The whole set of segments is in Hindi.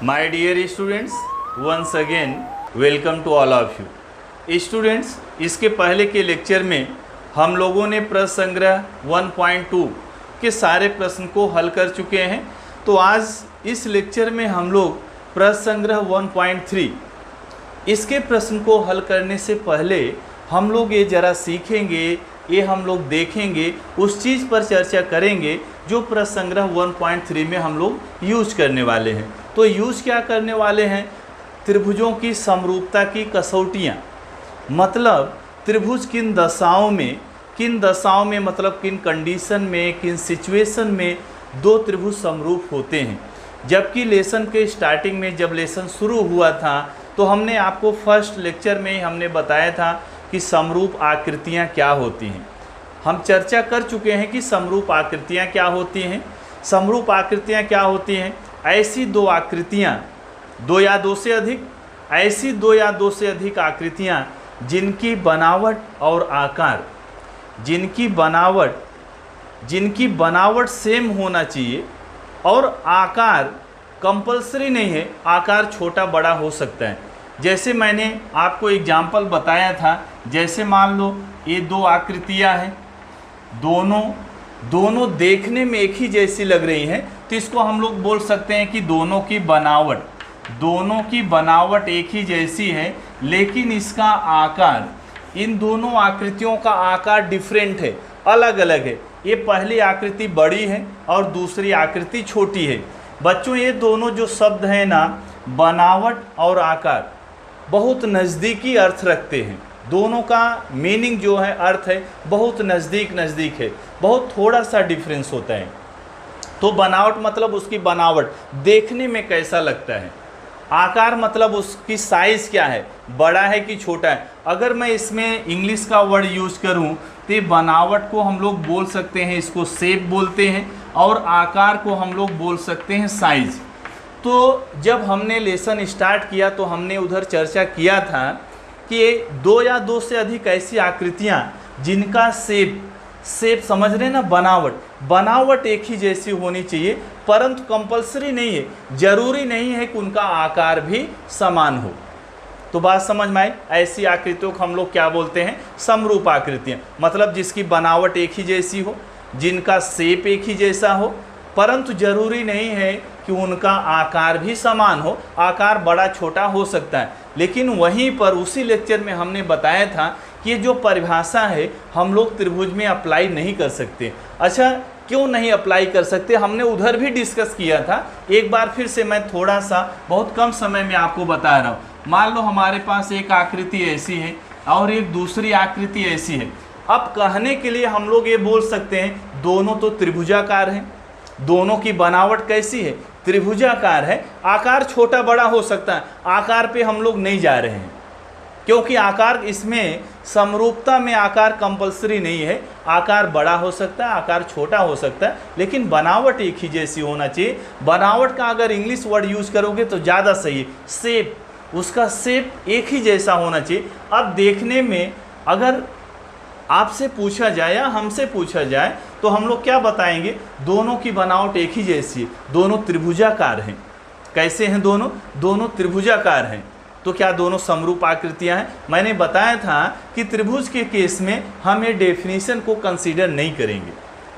My dear students, once again welcome to all of you. Students, इसके पहले के लेक्चर में हम लोगों ने प्रश्न संग्रह 1.2 के सारे प्रश्न को हल कर चुके हैं। तो आज इस लेक्चर में हम लोग प्रश्न संग्रह 1.3 इसके प्रश्न को हल करने से पहले हम लोग ये ज़रा सीखेंगे, ये हम लोग देखेंगे, उस चीज़ पर चर्चा करेंगे जो प्रश्न संग्रह 1.3 में हम लोग यूज करने वाले हैं। तो यूज क्या करने वाले हैं? त्रिभुजों की समरूपता की कसौटियाँ, मतलब त्रिभुज किन दशाओं में मतलब किन कंडीशन में, किन सिचुएशन में दो त्रिभुज समरूप होते हैं। जबकि लेसन के स्टार्टिंग में जब लेसन शुरू हुआ था तो हमने आपको फर्स्ट लेक्चर में ही हमने बताया था कि समरूप आकृतियाँ क्या होती हैं। हम चर्चा कर चुके हैं कि समरूप आकृतियाँ क्या होती हैं। समरूप आकृतियाँ क्या होती हैं? ऐसी दो आकृतियाँ, दो या दो से अधिक, ऐसी दो या दो से अधिक आकृतियाँ जिनकी बनावट और आकार, जिनकी बनावट सेम होना चाहिए और आकार कंपलसरी नहीं है, आकार छोटा बड़ा हो सकता है। जैसे मैंने आपको एग्जाम्पल बताया था, जैसे मान लो ये दो आकृतियाँ हैं, दोनों देखने में एक ही जैसी लग रही हैं, तो इसको हम लोग बोल सकते हैं कि दोनों की बनावट एक ही जैसी है, लेकिन इसका आकार, इन दोनों आकृतियों का आकार डिफरेंट है, अलग अलग है। ये पहली आकृति बड़ी है और दूसरी आकृति छोटी है। बच्चों, ये दोनों जो शब्द हैं ना, बनावट और आकार, बहुत नज़दीकी अर्थ रखते हैं। दोनों का मीनिंग जो है, अर्थ है, बहुत नज़दीक है, बहुत थोड़ा सा डिफरेंस होता है। तो बनावट मतलब उसकी बनावट देखने में कैसा लगता है, आकार मतलब उसकी साइज़ क्या है, बड़ा है कि छोटा है। अगर मैं इसमें इंग्लिश का वर्ड यूज़ करूं तो बनावट को हम लोग बोल सकते हैं, इसको शेप बोलते हैं, और आकार को हम लोग बोल सकते हैं साइज़। तो जब हमने लेसन स्टार्ट किया तो हमने उधर चर्चा किया था कि दो या दो से अधिक ऐसी आकृतियाँ जिनका शेप समझ रहे ना, बनावट एक ही जैसी होनी चाहिए, परंतु कंपलसरी नहीं है, जरूरी नहीं है कि उनका आकार भी समान हो। तो बात समझ में आई? ऐसी आकृतियों को हम लोग क्या बोलते हैं? समरूप आकृतियाँ, मतलब जिसकी बनावट एक ही जैसी हो, जिनका शेप एक ही जैसा हो, परंतु जरूरी नहीं है कि उनका आकार भी समान हो, आकार बड़ा छोटा हो सकता है। लेकिन वहीं पर उसी लेक्चर में हमने बताया था कि ये जो परिभाषा है हम लोग त्रिभुज में अप्लाई नहीं कर सकते। अच्छा, क्यों नहीं अप्लाई कर सकते? हमने उधर भी डिस्कस किया था। एक बार फिर से मैं थोड़ा सा बहुत कम समय में आपको बता रहा हूँ। मान लो हमारे पास एक आकृति ऐसी है और एक दूसरी आकृति ऐसी है। अब कहने के लिए हम लोग ये बोल सकते हैं दोनों तो त्रिभुजाकार हैं, दोनों की बनावट कैसी है? त्रिभुजाकार है। आकार छोटा बड़ा हो सकता है, आकार पे हम लोग नहीं जा रहे हैं, क्योंकि आकार, इसमें समरूपता में आकार कंपलसरी नहीं है। आकार बड़ा हो सकता है, आकार छोटा हो सकता है, लेकिन बनावट एक ही जैसी होना चाहिए। बनावट का अगर इंग्लिश वर्ड यूज करोगे तो ज़्यादा सही है। शेप, उसका शेप एक ही जैसा होना चाहिए। अब देखने में अगर आपसे पूछा जाए या हमसे पूछा जाए तो हम लोग क्या बताएंगे? दोनों की बनावट एक ही जैसी है, दोनों त्रिभुजाकार हैं। कैसे हैं दोनों? दोनों त्रिभुजाकार हैं। तो क्या दोनों समरूप आकृतियां हैं? मैंने बताया था कि त्रिभुज के केस में हम ये डेफिनेशन को कंसीडर नहीं करेंगे।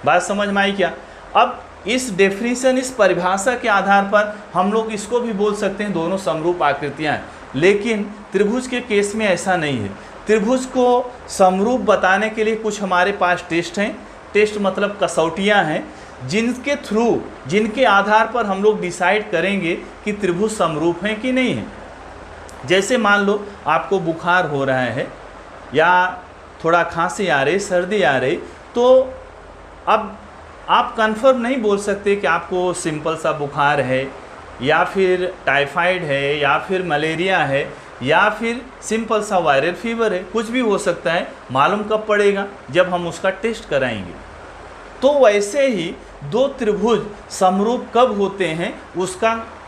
बात समझ में आई क्या? अब इस डेफिनेशन, इस परिभाषा के आधार पर हम लोग इसको भी बोल सकते हैं दोनों समरूप आकृतियां हैं, लेकिन त्रिभुज के केस में ऐसा नहीं है। त्रिभुज को समरूप बताने के लिए कुछ हमारे पास टेस्ट हैं। टेस्ट मतलब कसौटियाँ हैं, जिनके थ्रू, जिनके आधार पर हम लोग डिसाइड करेंगे कि त्रिभुज समरूप हैं कि नहीं है। जैसे मान लो आपको बुखार हो रहा है या थोड़ा खांसी आ रही, सर्दी आ रही, तो अब आप कंफर्म नहीं बोल सकते कि आपको सिंपल सा बुखार है या फिर टाइफाइड है या फिर मलेरिया है या फिर सिंपल सा वायरल फीवर है, कुछ भी हो सकता है। मालूम कब पड़ेगा? जब हम उसका टेस्ट कराएंगे। तो वैसे ही दो त्रिभुज समरूप कब होते हैं,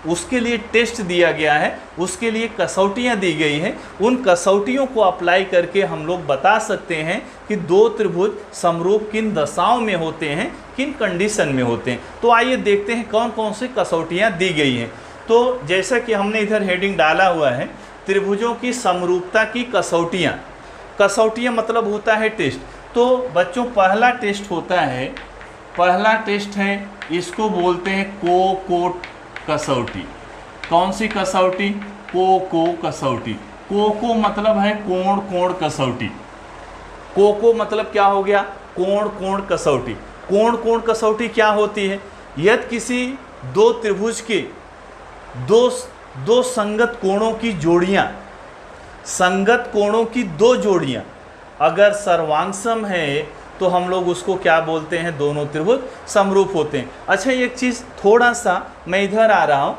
उसके लिए टेस्ट दिया गया है, उसके लिए कसौटियाँ दी गई हैं। उन कसौटियों को अप्लाई करके हम लोग बता सकते हैं कि दो त्रिभुज समरूप किन दशाओं में होते हैं, किन कंडीशन में होते हैं। तो आइए देखते हैं कौन कौन सी कसौटियाँ दी गई हैं। तो जैसा कि हमने इधर हेडिंग डाला हुआ है, त्रिभुजों की समरूपता की कसौटियाँ। कसौटियाँ मतलब होता है टेस्ट। तो बच्चों पहला टेस्ट होता है, पहला टेस्ट है, इसको बोलते हैं को कसौटी। कौन सी कसौटी? को कसौटी। को मतलब है कोण कसौटी। को मतलब क्या हो गया? कोण कसौटी। कोण कसौटी क्या होती है? यदि किसी दो त्रिभुज के दो संगत कोणों की जोड़ियां, संगत कोणों की दो जोड़ियां अगर सर्वांगसम है तो हम लोग उसको क्या बोलते हैं? दोनों त्रिभुज समरूप होते हैं। अच्छा, एक चीज़ थोड़ा सा मैं इधर आ रहा हूँ।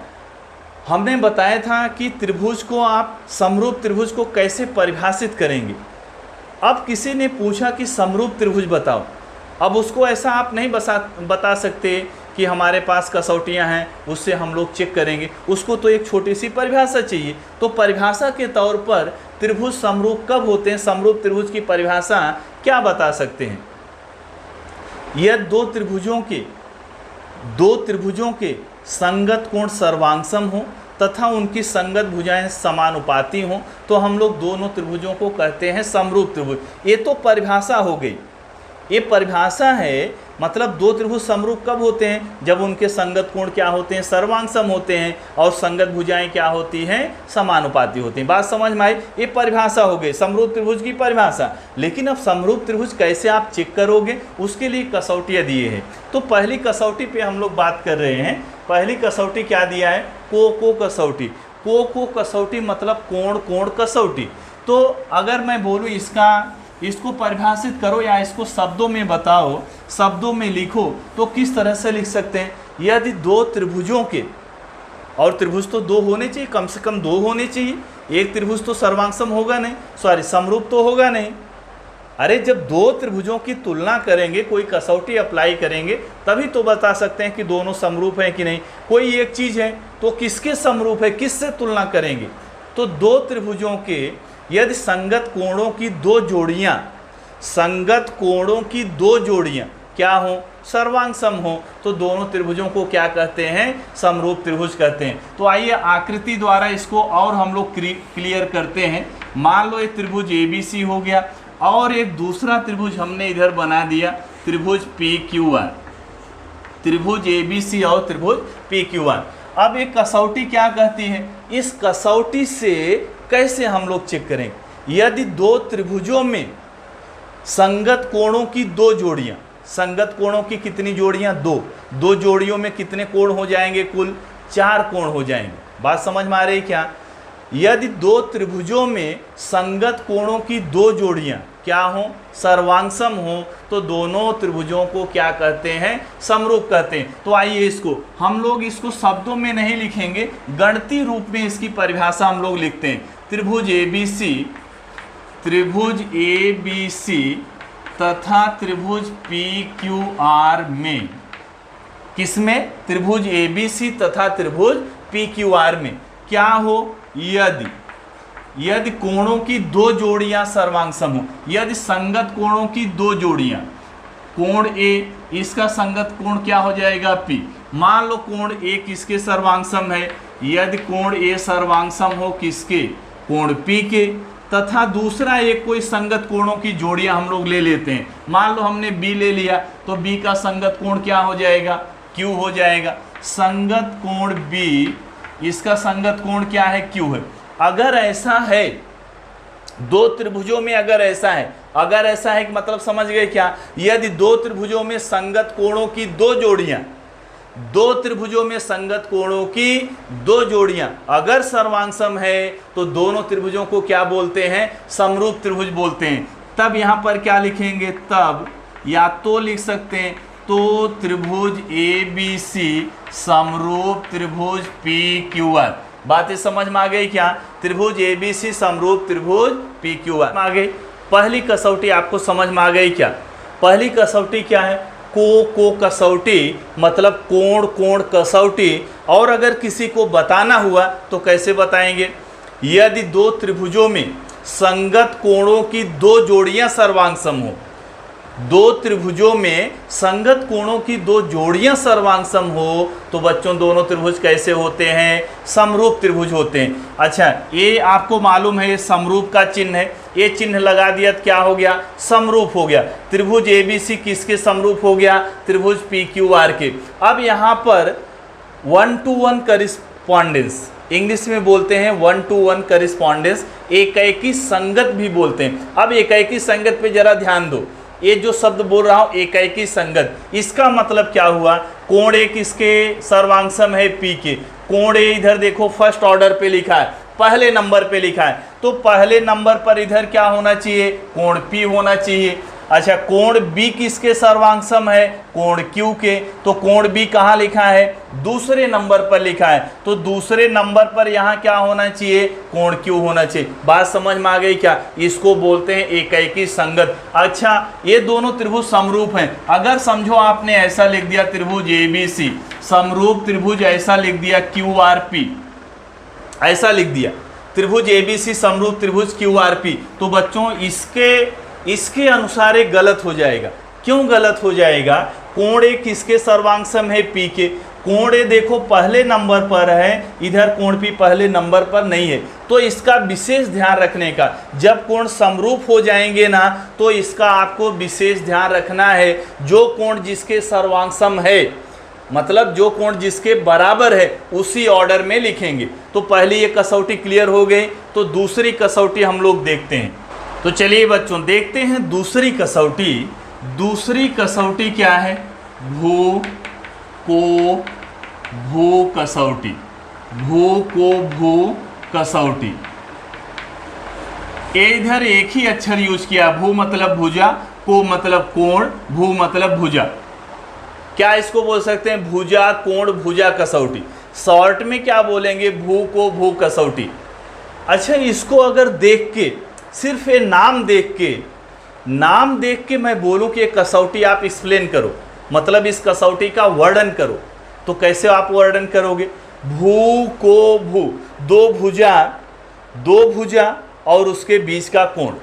हमने बताया था कि त्रिभुज को आप समरूप त्रिभुज को कैसे परिभाषित करेंगे। अब किसी ने पूछा कि समरूप त्रिभुज बताओ। अब उसको ऐसा आप नहीं बता सकते कि हमारे पास कसौटियां हैं उससे हम लोग चेक करेंगे। उसको तो एक छोटी सी परिभाषा चाहिए। तो परिभाषा के तौर पर त्रिभुज समरूप कब होते हैं? समरूप त्रिभुज की परिभाषा क्या बता सकते हैं? यदि दो त्रिभुजों के संगत कोण सर्वांगसम हो तथा उनकी संगत भुजाएं समानुपाती हों तो हम लोग दोनों त्रिभुजों को कहते हैं समरूप त्रिभुज। ये तो परिभाषा हो गई, ये परिभाषा है। मतलब दो त्रिभुज समरूप कब होते हैं? जब उनके संगत कोण क्या होते हैं? सर्वांगसम होते हैं और संगत भुजाएं क्या होती हैं? समानुपाती होती हैं। बात समझ में आई? ये परिभाषा हो गई समरूप त्रिभुज की परिभाषा। लेकिन अब समरूप त्रिभुज कैसे आप चेक करोगे? उसके लिए कसौटियाँ दिए हैं। तो पहली कसौटी पे हम लोग बात कर रहे हैं। पहली कसौटी क्या दिया है? को कसौटी। को कसौटी मतलब कोण कसौटी। तो अगर मैं बोलूँ इसको परिभाषित करो या इसको शब्दों में बताओ, शब्दों में लिखो, तो किस तरह से लिख सकते हैं? यदि दो त्रिभुजों के, और त्रिभुज तो दो होने चाहिए, कम से कम दो होने चाहिए। एक त्रिभुज तो सर्वांगसम होगा नहीं, समरूप तो होगा नहीं। अरे जब दो त्रिभुजों की तुलना करेंगे, कोई कसौटी अप्लाई करेंगे, तभी तो बता सकते हैं कि दोनों समरूप हैं कि नहीं। कोई एक चीज़ है तो किसके समरूप है, किससे तुलना करेंगे? तो दो त्रिभुजों के यदि संगत कोणों की दो जोड़ियां क्या हो? सर्वांगसम हो, तो दोनों त्रिभुजों को क्या कहते हैं? समरूप त्रिभुज कहते हैं। तो आइए आकृति द्वारा इसको और हम लोग क्लियर करते हैं। मान लो ये त्रिभुज ABC हो गया और एक दूसरा त्रिभुज हमने इधर बना दिया, त्रिभुज PQR। त्रिभुज ABC और त्रिभुज PQR। अब एक कसौटी क्या कहती है? इस कसौटी से कैसे हम लोग चेक करें? यदि दो त्रिभुजों में संगत कोणों की दो जोड़ियां, संगत कोणों की कितनी जोड़ियां? दो जोड़ियों में कितने कोण हो जाएंगे? कुल 4 कोण हो जाएंगे। बात समझ में आ रही क्या? यदि दो त्रिभुजों में संगत कोणों की दो जोड़ियां क्या हो? सर्वांगसम हो, तो दोनों त्रिभुजों को क्या कहते हैं? समरूप कहते हैं। तो आइए इसको हम लोग इसको शब्दों में नहीं लिखेंगे, गणितीय रूप में इसकी परिभाषा हम लोग लिखते हैं। त्रिभुज ABC तथा त्रिभुज PQR में, किसमें? त्रिभुज ABC तथा त्रिभुज PQR में क्या हो? यदि कोणों की दो जोड़ियां सर्वांगसम हो, यदि संगत कोणों की दो जोड़ियां, कोण A, इसका संगत कोण क्या हो जाएगा? P। मान लो कोण A किसके सर्वांगसम है? यदि कोण A सर्वांगसम हो किसके? कोण P के। तथा दूसरा एक कोई संगत कोणों की जोड़ियां हम लोग ले लेते हैं। मान लो हमने B ले लिया, तो B का संगत कोण क्या हो जाएगा? Q हो जाएगा। संगत कोण B, इसका संगत कोण क्या है? Q है। अगर ऐसा है, दो त्रिभुजों में अगर ऐसा है कि मतलब समझ गए क्या? यदि दो त्रिभुजों में संगत कोणों की दो जोड़ियां अगर सर्वांगसम है तो दोनों त्रिभुजों को क्या बोलते हैं? समरूप त्रिभुज बोलते हैं। तब यहां पर क्या लिखेंगे? तब या तो लिख सकते हैं तो त्रिभुज ABC समरूप त्रिभुज PQR। बातें समझ में आ गई क्या? त्रिभुज ABC समरूप त्रिभुज PQR आ गई। पहली कसौटी आपको समझ में आ गई क्या? पहली कसौटी क्या है? को कसौटी मतलब कोण कसौटी। और अगर किसी को बताना हुआ तो कैसे बताएंगे? यदि दो त्रिभुजों में संगत कोणों की दो जोड़ियां सर्वांगसम हो, दो त्रिभुजों में संगत कोणों की दो जोड़ियां सर्वांग सम हो तो बच्चों दोनों त्रिभुज कैसे होते हैं? समरूप त्रिभुज होते हैं। अच्छा, ये आपको मालूम है, ये समरूप का चिन्ह है, ये चिन्ह लगा दिया तो क्या हो गया? समरूप हो गया। त्रिभुज ABC किसके समरूप हो गया? त्रिभुज PQR के। अब यहाँ पर 1-to-1 करिस्पॉन्डेंस, इंग्लिश में बोलते हैं 1-to-1 करिस्पॉन्डेंस, एकाएकी संगत भी बोलते हैं। अब एकाएकी संगत पे जरा ध्यान दो, ये जो शब्द बोल रहा हूँ एकाएकी संगत, इसका मतलब क्या हुआ? कोण एक इसके सर्वांग सम है P के, कोण ए इधर देखो फर्स्ट ऑर्डर पे लिखा है, पहले नंबर पे लिखा है, तो पहले नंबर पर इधर क्या होना चाहिए? कोण P होना चाहिए। अच्छा, कोण B किसके सर्वांग सम है? कोण Q के, तो कोण B कहाँ लिखा है? दूसरे नंबर पर लिखा है, तो दूसरे नंबर पर यहाँ क्या होना चाहिए? कोण Q होना चाहिए। बात समझ में आ गई क्या? इसको बोलते हैं एकाएकी संगत। अच्छा, ये दोनों त्रिभुज समरूप हैं। अगर समझो आपने ऐसा लिख दिया त्रिभुज ABC समरूप त्रिभुज, ऐसा लिख दिया QRP, ऐसा लिख दिया त्रिभुज ABC समरूप त्रिभुज QRP, तो बच्चों इसके अनुसार ये गलत हो जाएगा। क्यों गलत हो जाएगा? कोण ए किसके सर्वांग सम है? P के। कोण ए देखो पहले नंबर पर है, इधर कोण P पहले नंबर पर नहीं है, तो इसका विशेष ध्यान रखने का, जब कोण समरूप हो जाएंगे ना तो इसका आपको विशेष ध्यान रखना है। जो कोण जिसके सर्वांग सम है, मतलब जो कोण जिसके बराबर है, उसी ऑर्डर में लिखेंगे। तो पहली ये कसौटी क्लियर हो गई, तो दूसरी कसौटी हम लोग देखते हैं। तो चलिए बच्चों देखते हैं दूसरी कसौटी। दूसरी कसौटी क्या है? भू को भू कसौटी, भू को भू कसौटी। इधर एक ही अक्षर यूज किया, भू मतलब भुजा, को मतलब कोण, भू मतलब भुजा। क्या इसको बोल सकते हैं? भुजा कोण भुजा कसौटी। शॉर्ट में क्या बोलेंगे? भू को भू कसौटी। अच्छा, इसको अगर देख के, सिर्फ ये नाम देख के मैं बोलूं कि ये कसौटी आप एक्सप्लेन करो, मतलब इस कसौटी का वर्णन करो, तो कैसे आप वर्णन करोगे? भू को भू, दो भुजा और उसके बीच का कोण,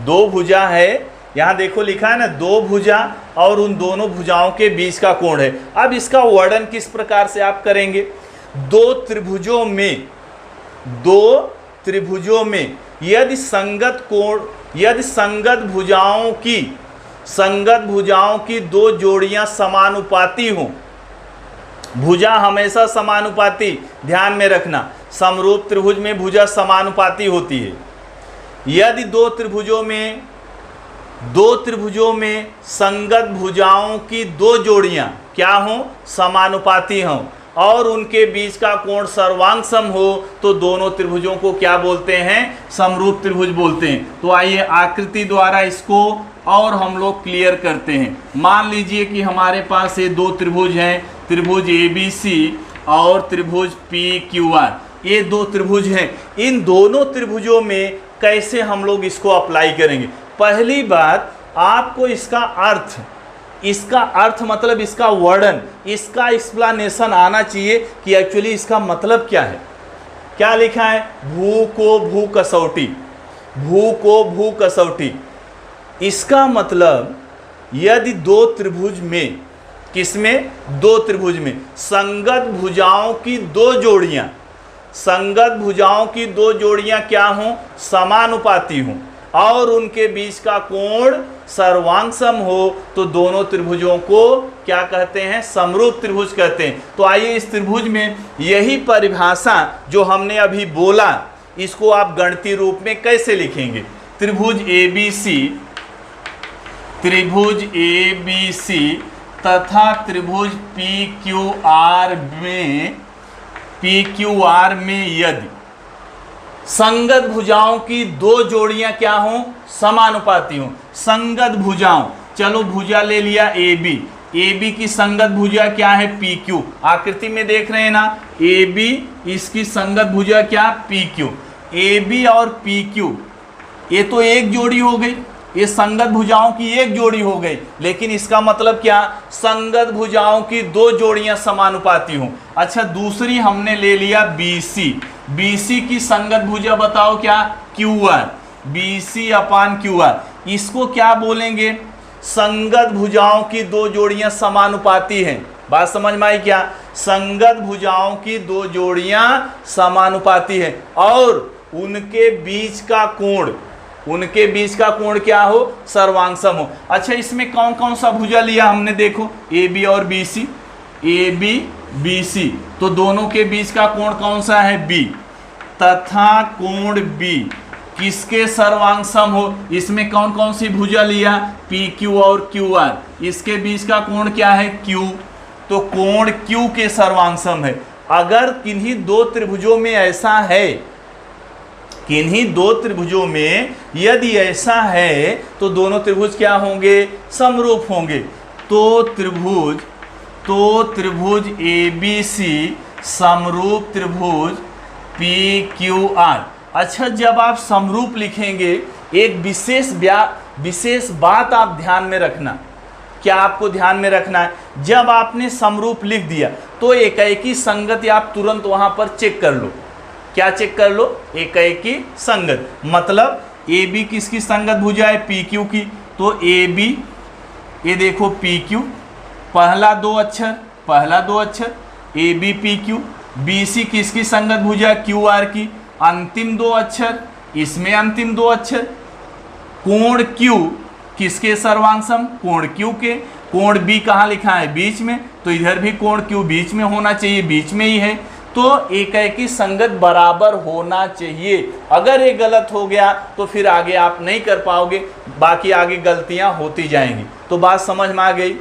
दो भुजा है, यहाँ देखो लिखा है ना, दो भुजा और उन दोनों भुजाओं के बीच का कोण है। अब इसका वर्णन किस प्रकार से आप करेंगे? दो त्रिभुजों में यदि संगत भुजाओं की दो जोड़ियां समानुपाती हों, भुजा हमेशा समानुपाती, ध्यान में रखना, समरूप त्रिभुज में भुजा समानुपाती होती है। यदि दो त्रिभुजों में संगत भुजाओं की दो जोड़ियां क्या हों? समानुपाती हों, और उनके बीच का कोण सर्वांग सम हो, तो दोनों त्रिभुजों को क्या बोलते हैं? समरूप त्रिभुज बोलते हैं। तो आइए आकृति द्वारा इसको और हम लोग क्लियर करते हैं। मान लीजिए कि हमारे पास ये दो त्रिभुज हैं, त्रिभुज ABC और त्रिभुज PQR, ये दो त्रिभुज हैं। इन दोनों त्रिभुजों में कैसे हम लोग इसको अप्लाई करेंगे? पहली बात, आपको इसका अर्थ मतलब इसका वर्णन, इसका एक्सप्लेनेशन आना चाहिए कि एक्चुअली इसका मतलब क्या है। क्या लिखा है? भू को भू कसौटी, भू को भू कसौटी। इसका मतलब यदि दो त्रिभुज में, किसमें? दो त्रिभुज में संगत भुजाओं की दो जोड़ियां क्या हों? समानुपाती हों, और उनके बीच का कोण सर्वांग सम हो, तो दोनों त्रिभुजों को क्या कहते हैं? समरूप त्रिभुज कहते हैं। तो आइए इस त्रिभुज में यही परिभाषा जो हमने अभी बोला, इसको आप गणितीय रूप में कैसे लिखेंगे? त्रिभुज ABC तथा त्रिभुज PQR में यदि संगत भुजाओं की दो जोड़ियां क्या हों? समानुपाती हों। संगत भुजाओं, चलो भुजा ले लिया AB की संगत भुजा क्या है? PQ। आकृति में देख रहे हैं ना, AB, इसकी संगत भुजा क्या? PQ। AB और PQ ये तो एक जोड़ी हो गई, ये संगत भुजाओं की एक जोड़ी हो गई, लेकिन इसका मतलब क्या? संगत भुजाओं की दो जोड़ियां समानुपाती हों। अच्छा, दूसरी हमने ले लिया BC की संगत भुजा बताओ क्या? QR। BC/QR, इसको क्या बोलेंगे? संगत भुजाओं की दो जोड़ियां समानुपाती हैं। बात समझ में आई क्या? संगत भुजाओं की दो जोड़ियां समानुपाती हैं और उनके बीच का कोण क्या हो? सर्वांग सम हो। अच्छा, इसमें कौन कौन सा भुजा लिया हमने? देखो, ए बी और B C, A B B C, तो दोनों के बीच का कोण कौन सा है? बी, तथा कोण बी किसके सर्वांग सम हो? इसमें कौन कौन सी भुजा लिया? पी क्यू और क्यू आर, इसके बीच का कोण क्या है? क्यू, तो कोण क्यू के सर्वांग सम है। अगर किन्हीं दो त्रिभुजों में ऐसा है, किन्हीं दो त्रिभुजों में यदि ऐसा है तो दोनों त्रिभुज क्या होंगे? समरूप होंगे। तो त्रिभुज ए बी सी समरूप त्रिभुज पी क्यू आर। अच्छा, जब आप समरूप लिखेंगे एक विशेष बात आप ध्यान में रखना। क्या आपको ध्यान में रखना है? जब आपने समरूप लिख दिया तो एकाएकी संगति आप तुरंत वहां पर चेक कर लो। क्या चेक कर लो? एकाएकी संगत। मतलब ए बी किसकी संगत भुजा है? पी क्यू की। तो ए बी, ये देखो पी क्यू, पहला दो अक्षर A B P Q. B C किसकी संगत भुजा? क्यू आर की। अंतिम दो अक्षर, इसमें अंतिम दो अक्षर। कोण क्यू किसके सर्वांग सम? कोण क्यू के। कोण बी कहाँ लिखा है? बीच में, तो इधर भी कोण क्यू बीच में होना चाहिए, बीच में ही है। तो एकाएकी संगत बराबर होना चाहिए। अगर ये गलत हो गया तो फिर आगे आप नहीं कर पाओगे, बाकी आगे गलतियां होती जाएंगी। तो बात समझ में आ गई?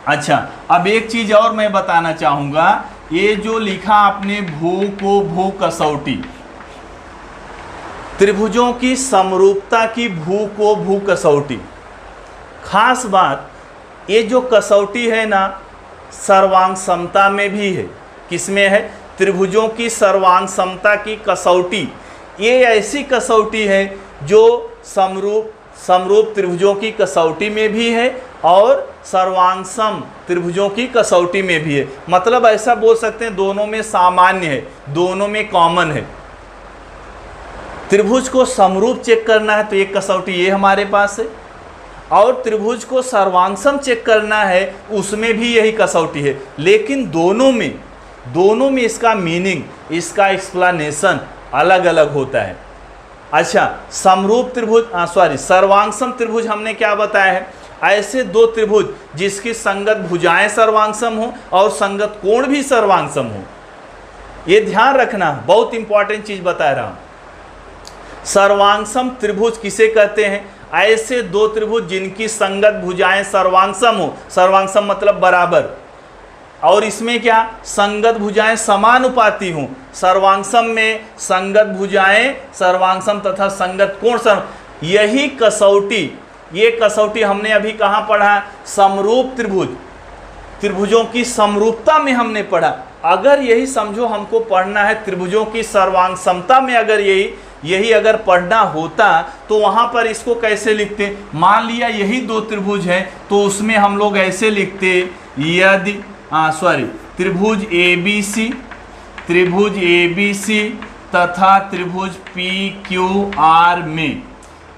अच्छा, अब एक चीज और मैं बताना चाहूंगा। ये जो लिखा आपने भू कसौटी, त्रिभुजों की समरूपता की भू कसौटी, खास बात ये जो कसौटी है ना, सर्वांग समता में भी है। किसमें है? त्रिभुजों की सर्वांग समता की कसौटी। ये ऐसी कसौटी है जो समरूप त्रिभुजों की कसौटी में भी है और सर्वांग सम त्रिभुजों की कसौटी में भी है। मतलब ऐसा बोल सकते हैं दोनों में सामान्य है, दोनों में कॉमन है। त्रिभुज को समरूप चेक करना है तो एक कसौटी ये हमारे पास है, और त्रिभुज को सर्वांगसम चेक करना है उसमें भी यही कसौटी है। लेकिन दोनों में इसका मीनिंग, इसका एक्सप्लेनेशन अलग अलग होता है। अच्छा, सर्वांगसम त्रिभुज हमने क्या बताया है? ऐसे दो त्रिभुज जिसकी संगत भुजाएं सर्वांगसम हो और संगत कोण भी सर्वांगसम हो। ये ध्यान रखना, बहुत इंपॉर्टेंट चीज बता रहा हूं। सर्वांगसम त्रिभुज किसे कहते हैं? ऐसे दो त्रिभुज जिनकी संगत भुजाएं सर्वांगसम हो। सर्वांगसम मतलब बराबर, और इसमें क्या? संगत भुजाएं समानुपाती हों। सर्वांगसम में संगत भुजाएं सर्वांगसम तथा संगत कोण सम। यही कसौटी, ये कसौटी हमने अभी कहाँ पढ़ा? समरूप त्रिभुजों की समरूपता में हमने पढ़ा। अगर यही समझो हमको पढ़ना है त्रिभुजों की सर्वांग समता में, अगर यही अगर पढ़ना होता तो वहां पर इसको कैसे लिखते? मान लिया यही दो त्रिभुज हैं तो उसमें हम लोग ऐसे लिखते, यदि त्रिभुज ए बी सी तथा त्रिभुज पी क्यू आर में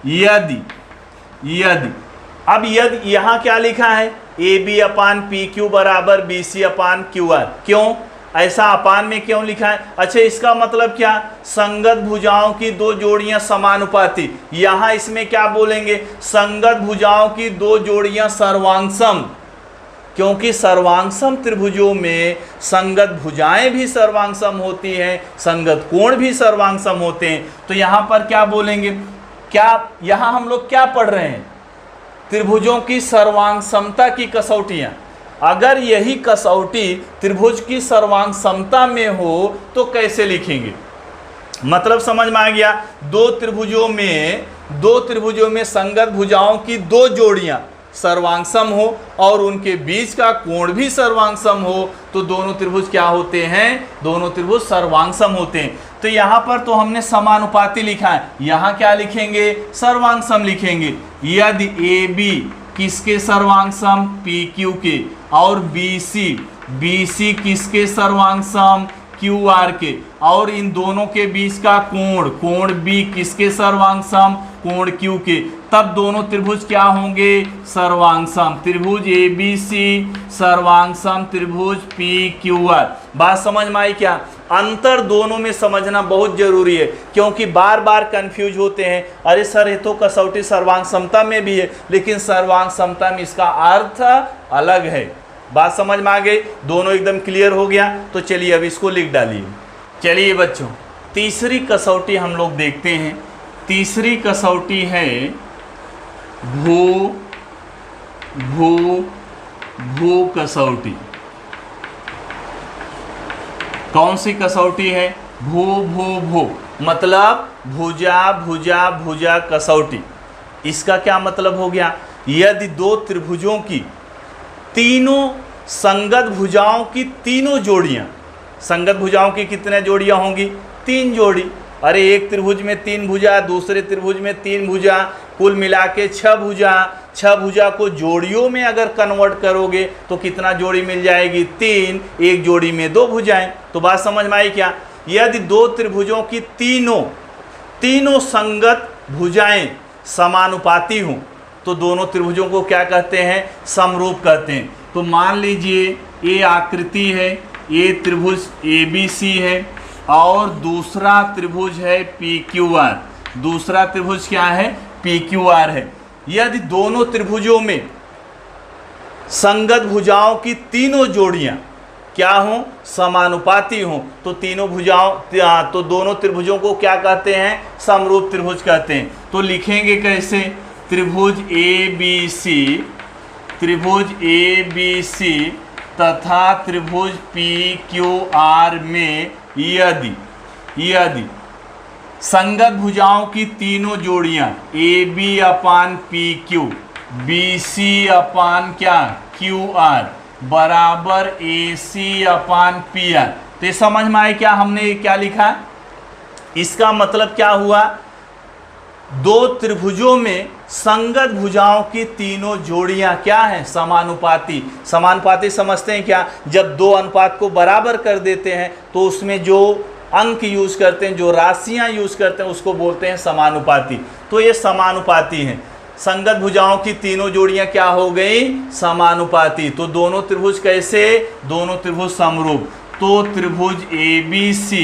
यदि अब यदि यहाँ क्या लिखा है? A B upon P Q बराबर B C upon Q R. क्यों ऐसा अपान में क्यों लिखा है? अच्छा, इसका मतलब क्या? संगत भुजाओं की दो जोड़ियां समानुपाती। यहां इसमें क्या बोलेंगे? संगत भुजाओं की दो जोड़ियां सर्वांगसम, क्योंकि सर्वांगसम त्रिभुजों में संगत भुजाएं भी सर्वांगसम होती हैं, संगत कोण भी सर्वांगसम होते हैं। तो यहां पर क्या बोलेंगे? क्या यहां हम लोग क्या पढ़ रहे हैं? त्रिभुजों की सर्वांग समता की कसौटियां। अगर यही कसौटी त्रिभुज की सर्वांग समता में हो तो कैसे लिखेंगे? मतलब समझ में आ गया? दो त्रिभुजों में संगत भुजाओं की दो जोड़ियां सर्वांगसम हो और उनके बीच का कोण भी सर्वांगसम हो तो दोनों त्रिभुज क्या होते हैं? दोनों त्रिभुज सर्वांगसम होते हैं। तो यहाँ पर तो हमने समानुपाती लिखा है, यहाँ क्या लिखेंगे? सर्वांगसम लिखेंगे। यदि ए बी किसके सर्वांगसम? पी क्यू के, और बी सी किसके सर्वांगसम? क्यू आर के, और इन दोनों के बीच का कोण बी किसके सर्वांगसम? कोण Q के, तब दोनों त्रिभुज क्या होंगे, सर्वांगसम। त्रिभुज ABC सर्वांगसम त्रिभुज PQR। बात समझ में आई क्या? अंतर दोनों में समझना बहुत जरूरी है, क्योंकि बार बार कंफ्यूज होते हैं, अरे सर ये तो कसौटी सर्वांग समता में भी है, लेकिन सर्वांग समता में इसका अर्थ अलग है। बात समझ में आ गई? दोनों एकदम क्लियर हो गया। तो चलिए अब इसको लिख डालिए। चलिए बच्चों, तीसरी कसौटी हम लोग देखते हैं। तीसरी कसौटी है भू भू भू कसौटी। कौन सी कसौटी है? भू भू भू मतलब भुजा भुजा भुजा कसौटी। इसका क्या मतलब हो गया? यदि दो त्रिभुजों की तीनों संगत भुजाओं की तीनों जोड़ियां, संगत भुजाओं की कितने जोड़ियां होंगी? 3 जोड़ी। अरे एक त्रिभुज में 3 भुजा, दूसरे त्रिभुज में 3 भुजा, कुल मिला के 6 भुजा। 6 भुजा को जोड़ियों में अगर कन्वर्ट करोगे तो कितना जोड़ी मिल जाएगी? 3। एक जोड़ी में 2 भुजाएं। तो बात समझ में आई क्या? यदि दो त्रिभुजों की तीनों संगत भुजाएं समानुपाती हों तो दोनों त्रिभुजों को क्या कहते हैं? समरूप कहते हैं। तो मान लीजिए ये आकृति है, ये त्रिभुज ABC है और दूसरा त्रिभुज है PQR। दूसरा त्रिभुज क्या है? PQR है। यदि दोनों त्रिभुजों में संगत भुजाओं की तीनों जोड़ियां क्या हों? समानुपाती हों, तो तो दोनों त्रिभुजों को क्या कहते हैं? समरूप त्रिभुज कहते हैं। तो लिखेंगे कैसे? त्रिभुज ABC तथा त्रिभुज PQR में यदि संगत भुजाओं की तीनों जोड़ियां AB अपान PQ, BC अपान क्या? QR बराबर AC अपान PR। तो ये समझ में आए क्या? हमने क्या लिखा? इसका मतलब क्या हुआ? दो त्रिभुजों में संगत भुजाओं की तीनों जोड़ियां क्या हैं? समानुपाती। समानुपाती समझते हैं क्या? जब दो अनुपात को बराबर कर देते हैं तो उसमें जो अंक यूज करते हैं, जो राशियां यूज करते हैं, उसको बोलते हैं समानुपाती। तो ये समानुपाती हैं। संगत भुजाओं की तीनों जोड़ियां क्या हो गई? समानुपाती। तो दोनों त्रिभुज कैसे? दोनों त्रिभुज समरूप। तो त्रिभुज ABC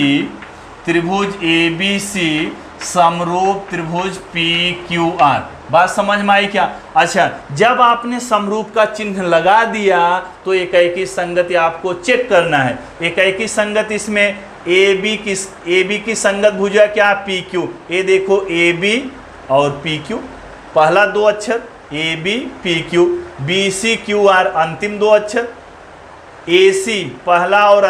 समरूप त्रिभुज PQR। बात समझ में आई क्या? अच्छा, जब आपने समरूप का चिन्ह लगा दिया तो एकाएकी संगति आपको चेक करना है। एकाएकी संगत इसमें AB की संगत भुजा क्या? PQ। ये देखो AB और PQ पहला 2 अक्षर, AB PQ। BC QR अंतिम 2 अक्षर, AC पहला और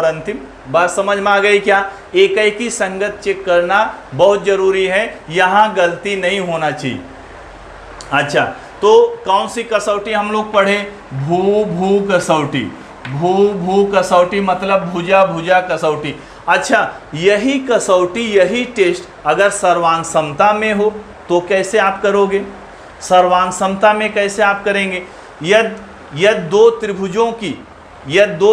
अंतिम। बात समझ में आ गई क्या? एकाएकी संगत चेक करना बहुत जरूरी है, यहाँ गलती नहीं होना चाहिए। अच्छा, तो कौन सी कसौटी हम लोग पढ़े? भू कसौटी। भू कसौटी मतलब भुजा भुजा कसौटी। अच्छा, यही कसौटी, यही टेस्ट अगर सर्वांग समता में हो तो कैसे आप करोगे? सर्वांग समता में कैसे आप करेंगे? यदि दो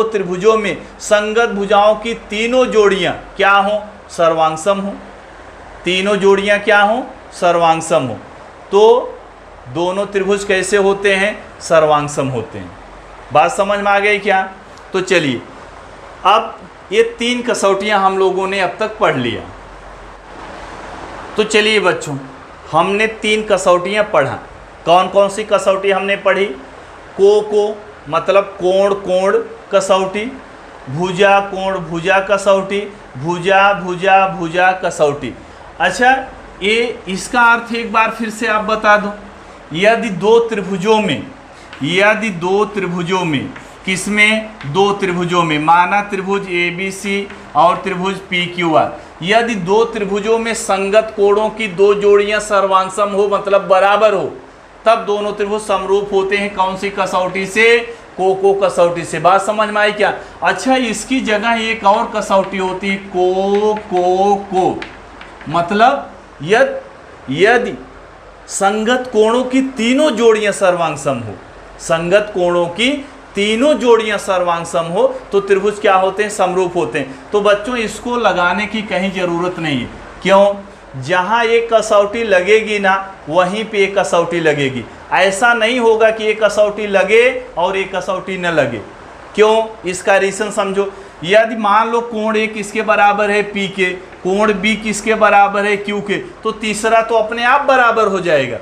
त्रिभुजों में संगत भुजाओं की तीनों जोड़ियां क्या हो? सर्वांगसम हो। तीनों जोड़ियां क्या हो? सर्वांगसम हो। तो दोनों त्रिभुज कैसे होते हैं? सर्वांगसम होते हैं। बात समझ में आ गई क्या? तो चलिए, अब ये 3 कसौटियां हम लोगों ने अब तक पढ़ लिया। तो चलिए बच्चों, हमने 3 कसौटियां पढ़ा। कौन कौन सी कसौटी हमने पढ़ी? को मतलब कोण कसौटी, भुजा कोण भुजा कसौटी, भुजा कसौटी। अच्छा, ये इसका अर्थ एक बार फिर से आप बता दो। यदि दो त्रिभुजों में किसमें? 2 त्रिभुजों में, माना त्रिभुज ABC और त्रिभुज PQR। यदि 2 त्रिभुजों में संगत कोणों की 2 जोड़ियां सर्वांगसम हो, मतलब बराबर हो, तब दोनों त्रिभुज समरूप होते हैं। कौन सी कसौटी से? को कसौटी से। बात समझ में आई क्या? अच्छा, इसकी जगह एक और कसौटी होती है, को मतलब यदि संगत कोणों की तीनों जोड़ियां सर्वांगसम हो, संगत कोणों की तीनों जोड़ियां सर्वांगसम हो तो त्रिभुज क्या होते हैं? समरूप होते हैं। तो बच्चों, इसको लगाने की कहीं जरूरत नहीं है। क्यों? जहाँ एक कसौटी लगेगी ना वहीं पे एक कसौटी लगेगी। ऐसा नहीं होगा कि एक कसौटी लगे और एक कसौटी न लगे। क्यों? इसका रीज़न समझो। यदि मान लो कोण ए किसके बराबर है P के, कोण B किसके बराबर है Q के, तो तीसरा तो अपने आप बराबर हो जाएगा।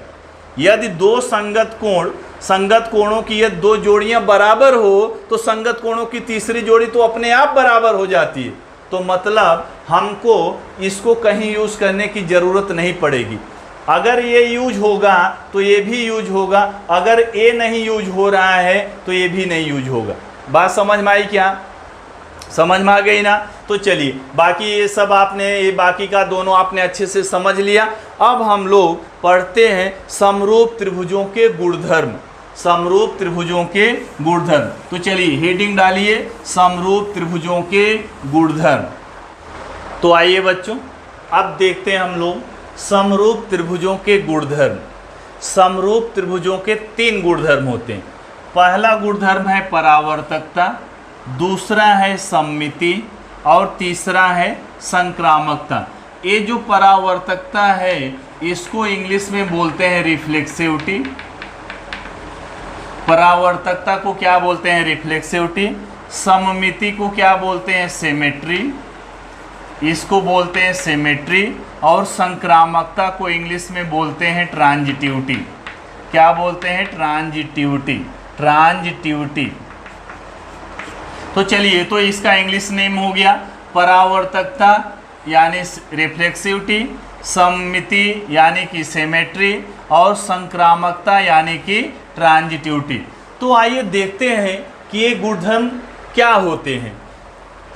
यदि दो संगत कोणों की यदि दो जोड़ियां बराबर हो तो संगत कोणों की तीसरी जोड़ी तो अपने आप बराबर हो जाती है। तो मतलब हमको इसको कहीं यूज करने की जरूरत नहीं पड़ेगी। अगर ये यूज होगा तो ये भी यूज होगा, अगर ए नहीं यूज हो रहा है तो ये भी नहीं यूज होगा। बात समझ में आई क्या? समझ में आ गई ना? तो चलिए बाकी ये सब आपने, ये बाकी का दोनों आपने अच्छे से समझ लिया। अब हम लोग पढ़ते हैं समरूप त्रिभुजों के गुणधर्म। समरूप त्रिभुजों के गुणधर्म। तो चलिए हेडिंग डालिए समरूप त्रिभुजों के गुणधर्म। तो आइए बच्चों अब देखते हैं हम लोग समरूप त्रिभुजों के गुणधर्म। समरूप त्रिभुजों के 3 गुणधर्म होते हैं। पहला गुणधर्म है परावर्तकता, दूसरा है सममिति और तीसरा है संक्रामकता। ये जो परावर्तकता है इसको इंग्लिश में बोलते हैं रिफ्लेक्सिविटी। परावर्तकता को क्या बोलते हैं? रिफ्लेक्सिविटी। सममिति को क्या बोलते हैं? सिमेट्री। इसको बोलते हैं सिमेट्री। और संक्रामकता को इंग्लिश में बोलते हैं ट्रांजिटिविटी। क्या बोलते हैं? ट्रांजिटिविटी। ट्रांजिटिविटी। तो चलिए, तो इसका इंग्लिश नेम हो गया परावर्तकता यानी रिफ्लेक्सिविटी, सममिति यानी कि सिमेट्री और संक्रामकता यानी कि ट्रांजिटिविटी। तो आइए देखते हैं कि ये गुणधर्म क्या होते हैं।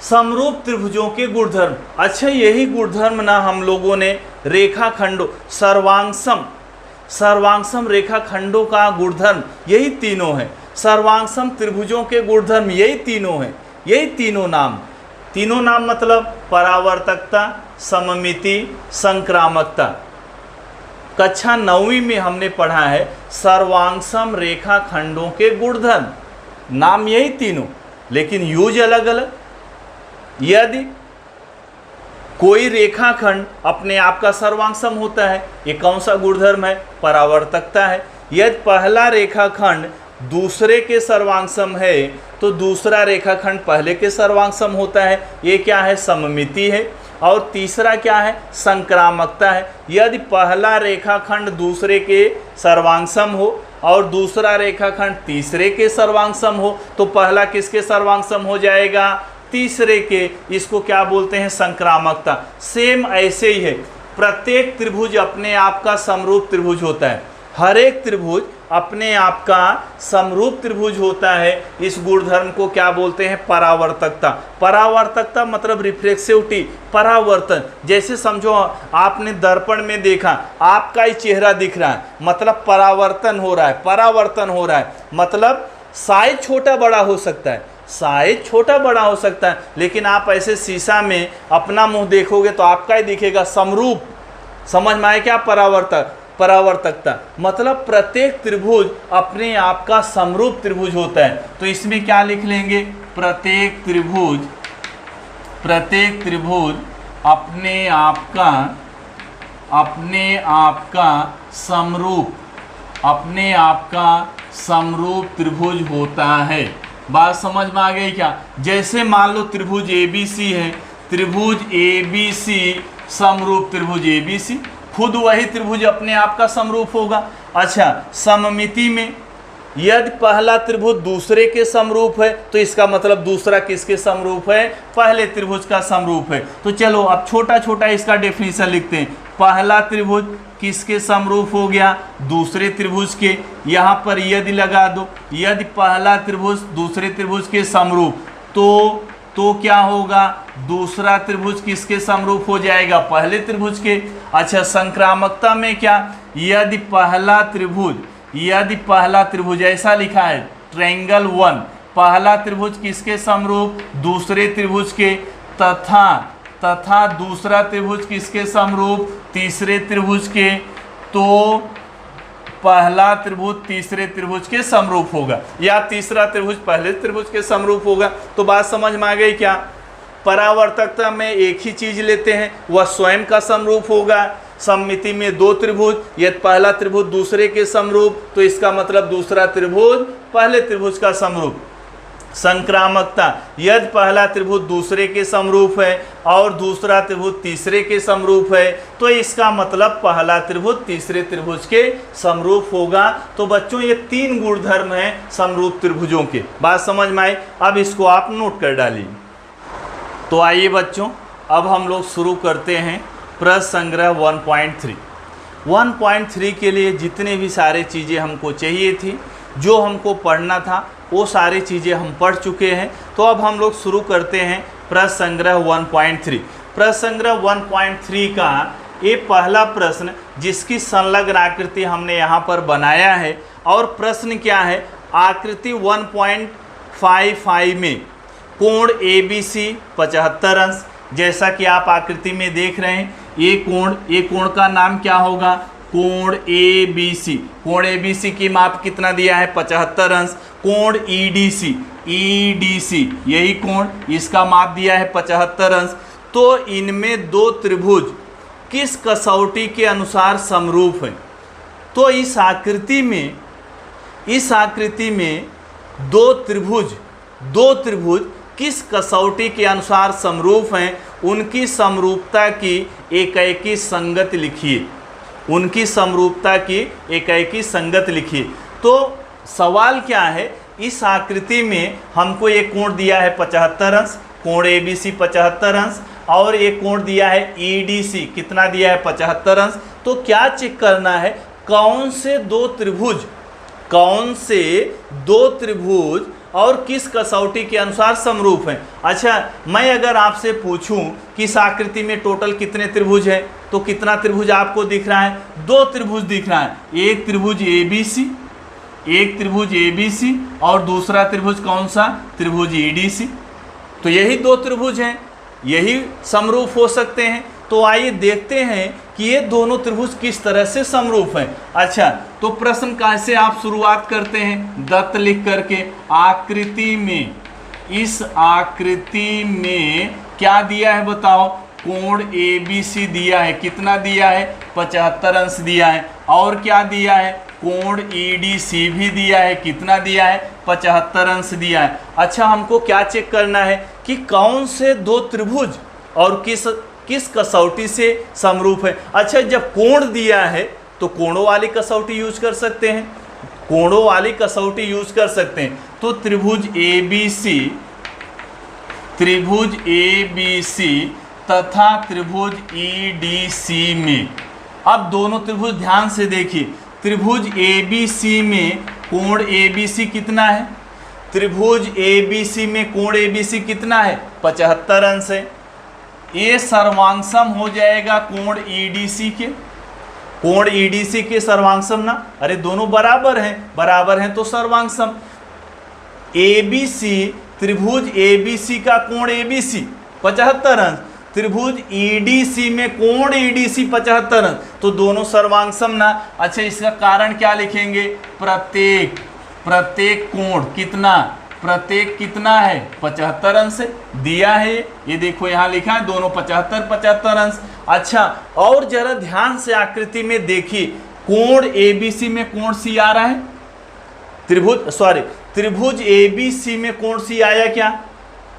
समरूप त्रिभुजों के गुणधर्म। अच्छा, यही गुणधर्म ना हम लोगों ने रेखाखंडों, सर्वांगसम रेखाखंडों का गुणधर्म यही तीनों है। सर्वांगसम त्रिभुजों के गुणधर्म यही तीनों हैं। यही तीनों नाम मतलब परावर्तकता, सममिति, संक्रामकता। कक्षा 9वीं में हमने पढ़ा है सर्वांगसम रेखाखंडों के गुणधर्म। नाम यही तीनों, लेकिन यूज अलग अलग। यदि कोई रेखाखंड अपने आप का सर्वांगसम होता है, ये कौन सा गुणधर्म है? परावर्तकता है। यदि पहला रेखाखंड दूसरे के सर्वांगसम है तो दूसरा रेखाखंड पहले के सर्वांगसम होता है, ये क्या है? सममिति है। और तीसरा क्या है? संक्रामकता है। यदि पहला रेखाखंड दूसरे के सर्वांगसम हो और दूसरा रेखाखंड तीसरे के सर्वांगसम हो तो पहला किसके सर्वांगसम हो जाएगा? तीसरे के। इसको क्या बोलते हैं? संक्रामकता। सेम ऐसे ही है, प्रत्येक त्रिभुज अपने आप का समरूप त्रिभुज होता है। हर एक त्रिभुज अपने आप का समरूप त्रिभुज होता है। इस गुणधर्म को क्या बोलते हैं? परावर्तकता। परावर्तकता मतलब रिफ्लेक्सिविटी, परावर्तन। जैसे समझो आपने दर्पण में देखा, आपका ही चेहरा दिख रहा है, मतलब परावर्तन हो रहा है। परावर्तन हो रहा है मतलब साइज छोटा बड़ा हो सकता है, साइज छोटा बड़ा हो सकता है, लेकिन आप ऐसे शीशा में अपना मुंह देखोगे तो आपका ही दिखेगा समरूप। समझ में आए क्या? परावर्तकता मतलब प्रत्येक त्रिभुज अपने आप का समरूप त्रिभुज होता है। तो इसमें क्या लिख लेंगे? प्रत्येक त्रिभुज अपने आप का समरूप त्रिभुज होता है। बात समझ में आ गई क्या? जैसे मान लो त्रिभुज ABC है, त्रिभुज ABC समरूप त्रिभुज ABC, खुद वही त्रिभुज अपने आप का समरूप होगा। अच्छा, सममिति में यदि पहला त्रिभुज दूसरे के समरूप है तो इसका मतलब दूसरा किसके समरूप है? पहले त्रिभुज का समरूप है। तो चलो अब छोटा छोटा इसका डेफिनेशन लिखते हैं। पहला त्रिभुज किसके समरूप हो गया? दूसरे त्रिभुज के। यहाँ पर यदि लगा दो, यदि पहला त्रिभुज दूसरे त्रिभुज के समरूप तो क्या होगा? दूसरा त्रिभुज किसके समरूप हो जाएगा? पहले त्रिभुज के। अच्छा, संक्रामकता में क्या? यदि पहला त्रिभुज ऐसा लिखा है ट्रायंगल 1, पहला त्रिभुज किसके समरूप? दूसरे त्रिभुज के। तथा दूसरा त्रिभुज किसके समरूप? तीसरे त्रिभुज के। तो पहला त्रिभुज तीसरे त्रिभुज के समरूप होगा या तीसरा त्रिभुज पहले त्रिभुज के समरूप होगा। तो बात समझ में आ गई क्या? परावर्तकता में एक ही चीज लेते हैं, वह स्वयं का समरूप होगा। सममिति में दो त्रिभुज, यदि पहला त्रिभुज दूसरे के समरूप तो इसका मतलब दूसरा त्रिभुज पहले त्रिभुज का समरूप। संक्रामकता, यदि पहला त्रिभुज दूसरे के समरूप है और दूसरा त्रिभुज तीसरे के समरूप है तो इसका मतलब पहला त्रिभुज तीसरे त्रिभुज के समरूप होगा। तो बच्चों ये तीन गुणधर्म हैं समरूप त्रिभुजों के। बात समझ में आई? अब इसको आप नोट कर डालिए। तो आइए बच्चों, अब हम लोग शुरू करते हैं प्रश्न संग्रह 1.3। 1.3 के लिए जितने भी सारे चीज़ें हमको चाहिए थी, जो हमको पढ़ना था, वो सारी चीज़ें हम पढ़ चुके हैं। तो अब हम लोग शुरू करते हैं प्रश्न संग्रह 1.3। प्रश्न संग्रह 1.3 का ये पहला प्रश्न जिसकी संलग्न आकृति हमने यहाँ पर बनाया है। और प्रश्न क्या है? आकृति 1.55 में कोण ABC 75 अंश, जैसा कि आप आकृति में देख रहे हैं। ये कोण का नाम क्या होगा? कोण ABC। कोण ABC की माप कितना दिया है? 75 अंश। कोण EDC यही कोण, इसका माप दिया है 75 अंश। तो इनमें दो त्रिभुज किस कसौटी के अनुसार समरूप हैं? तो इस आकृति में दो त्रिभुज किस कसौटी के अनुसार समरूप हैं, उनकी समरूपता की एकाएकी संगत लिखिए। उनकी समरूपता की एकाएकी संगत लिखिए। तो सवाल क्या है? इस आकृति में हमको एक कोण दिया है 75 अंश, कोण ABC 75 अंश, और एक कोण दिया है EDC, कितना दिया है? 75 अंश। तो क्या चेक करना है? कौन से दो त्रिभुज और किस कसौटी के अनुसार समरूप हैं। अच्छा, मैं अगर आपसे पूछूं कि इस आकृति में टोटल कितने त्रिभुज हैं, तो कितना त्रिभुज आपको दिख रहा है? दो त्रिभुज दिख रहा है। एक त्रिभुज ABC और दूसरा त्रिभुज कौन सा? त्रिभुज EDC। तो यही दो त्रिभुज हैं, यही समरूप हो सकते हैं। तो आइए देखते हैं कि ये दोनों त्रिभुज किस तरह से समरूप हैं। अच्छा, तो प्रश्न कैसे आप शुरुआत करते हैं? दत्त लिख करके इस आकृति में क्या दिया है बताओ? कोण ABC दिया है, कितना दिया है? 75 अंश दिया है। और क्या दिया है? कोण EDC भी दिया है, कितना दिया है? 75 अंश दिया है। अच्छा, हमको क्या चेक करना है कि कौन से दो त्रिभुज और किस कसौटी से समरूप है। अच्छा, जब कोण दिया है तो कोणों वाली कसौटी यूज कर सकते हैं, तो त्रिभुज ABC तथा त्रिभुज EDC में, अब दोनों त्रिभुज ध्यान से देखिए। त्रिभुज ABC में कोण ABC कितना है? त्रिभुज ABC में कोण ABC कितना है? 75 अंश है। ये सर्वांगसम हो जाएगा कोण EDC के सर्वांगसम ना। अरे दोनों बराबर हैं तो सर्वांगसम। त्रिभुज ABC का कोण ABC 75 अंश, त्रिभुज EDC में कोण EDC 75 अंश, तो दोनों सर्वांगसम ना। अच्छा, इसका कारण क्या लिखेंगे? प्रत्येक कोण कितना है? 75 अंश दिया है। ये देखो यहाँ लिखा है, दोनों 75 अंश। अच्छा, और जरा ध्यान से आकृति में देखिए, कोण ABC में कोण C आ रहा है। त्रिभुज ABC में कोण C आया क्या?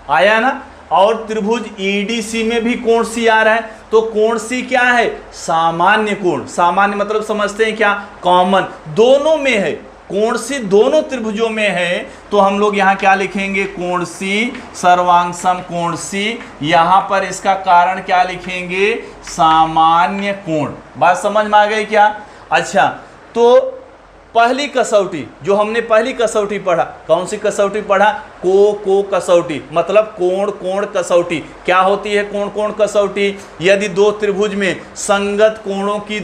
आया ना। और त्रिभुज EDC में भी कोण C आ रहा है। तो कोण C क्या है? सामान्य कोण। सामान्य मतलब समझते हैं क्या? कॉमन। दोनों में है कोण C, दोनों त्रिभुजों में है। तो हम लोग यहाँ क्या लिखेंगे? कोण C, सर्वांगसम कोण C। यहाँ पर इसका कारण क्या लिखेंगे? सामान्य कोण। बात समझ में आ गई क्या? अच्छा, तो पहली कसौटी जो हमने पहली कसौटी पढ़ा, कौन सी कसौटी पढ़ा? को कसौटी, मतलब कोण कसौटी। क्या होती है कोण कसौटी? यदि दो त्रिभुज में संगत कोणों की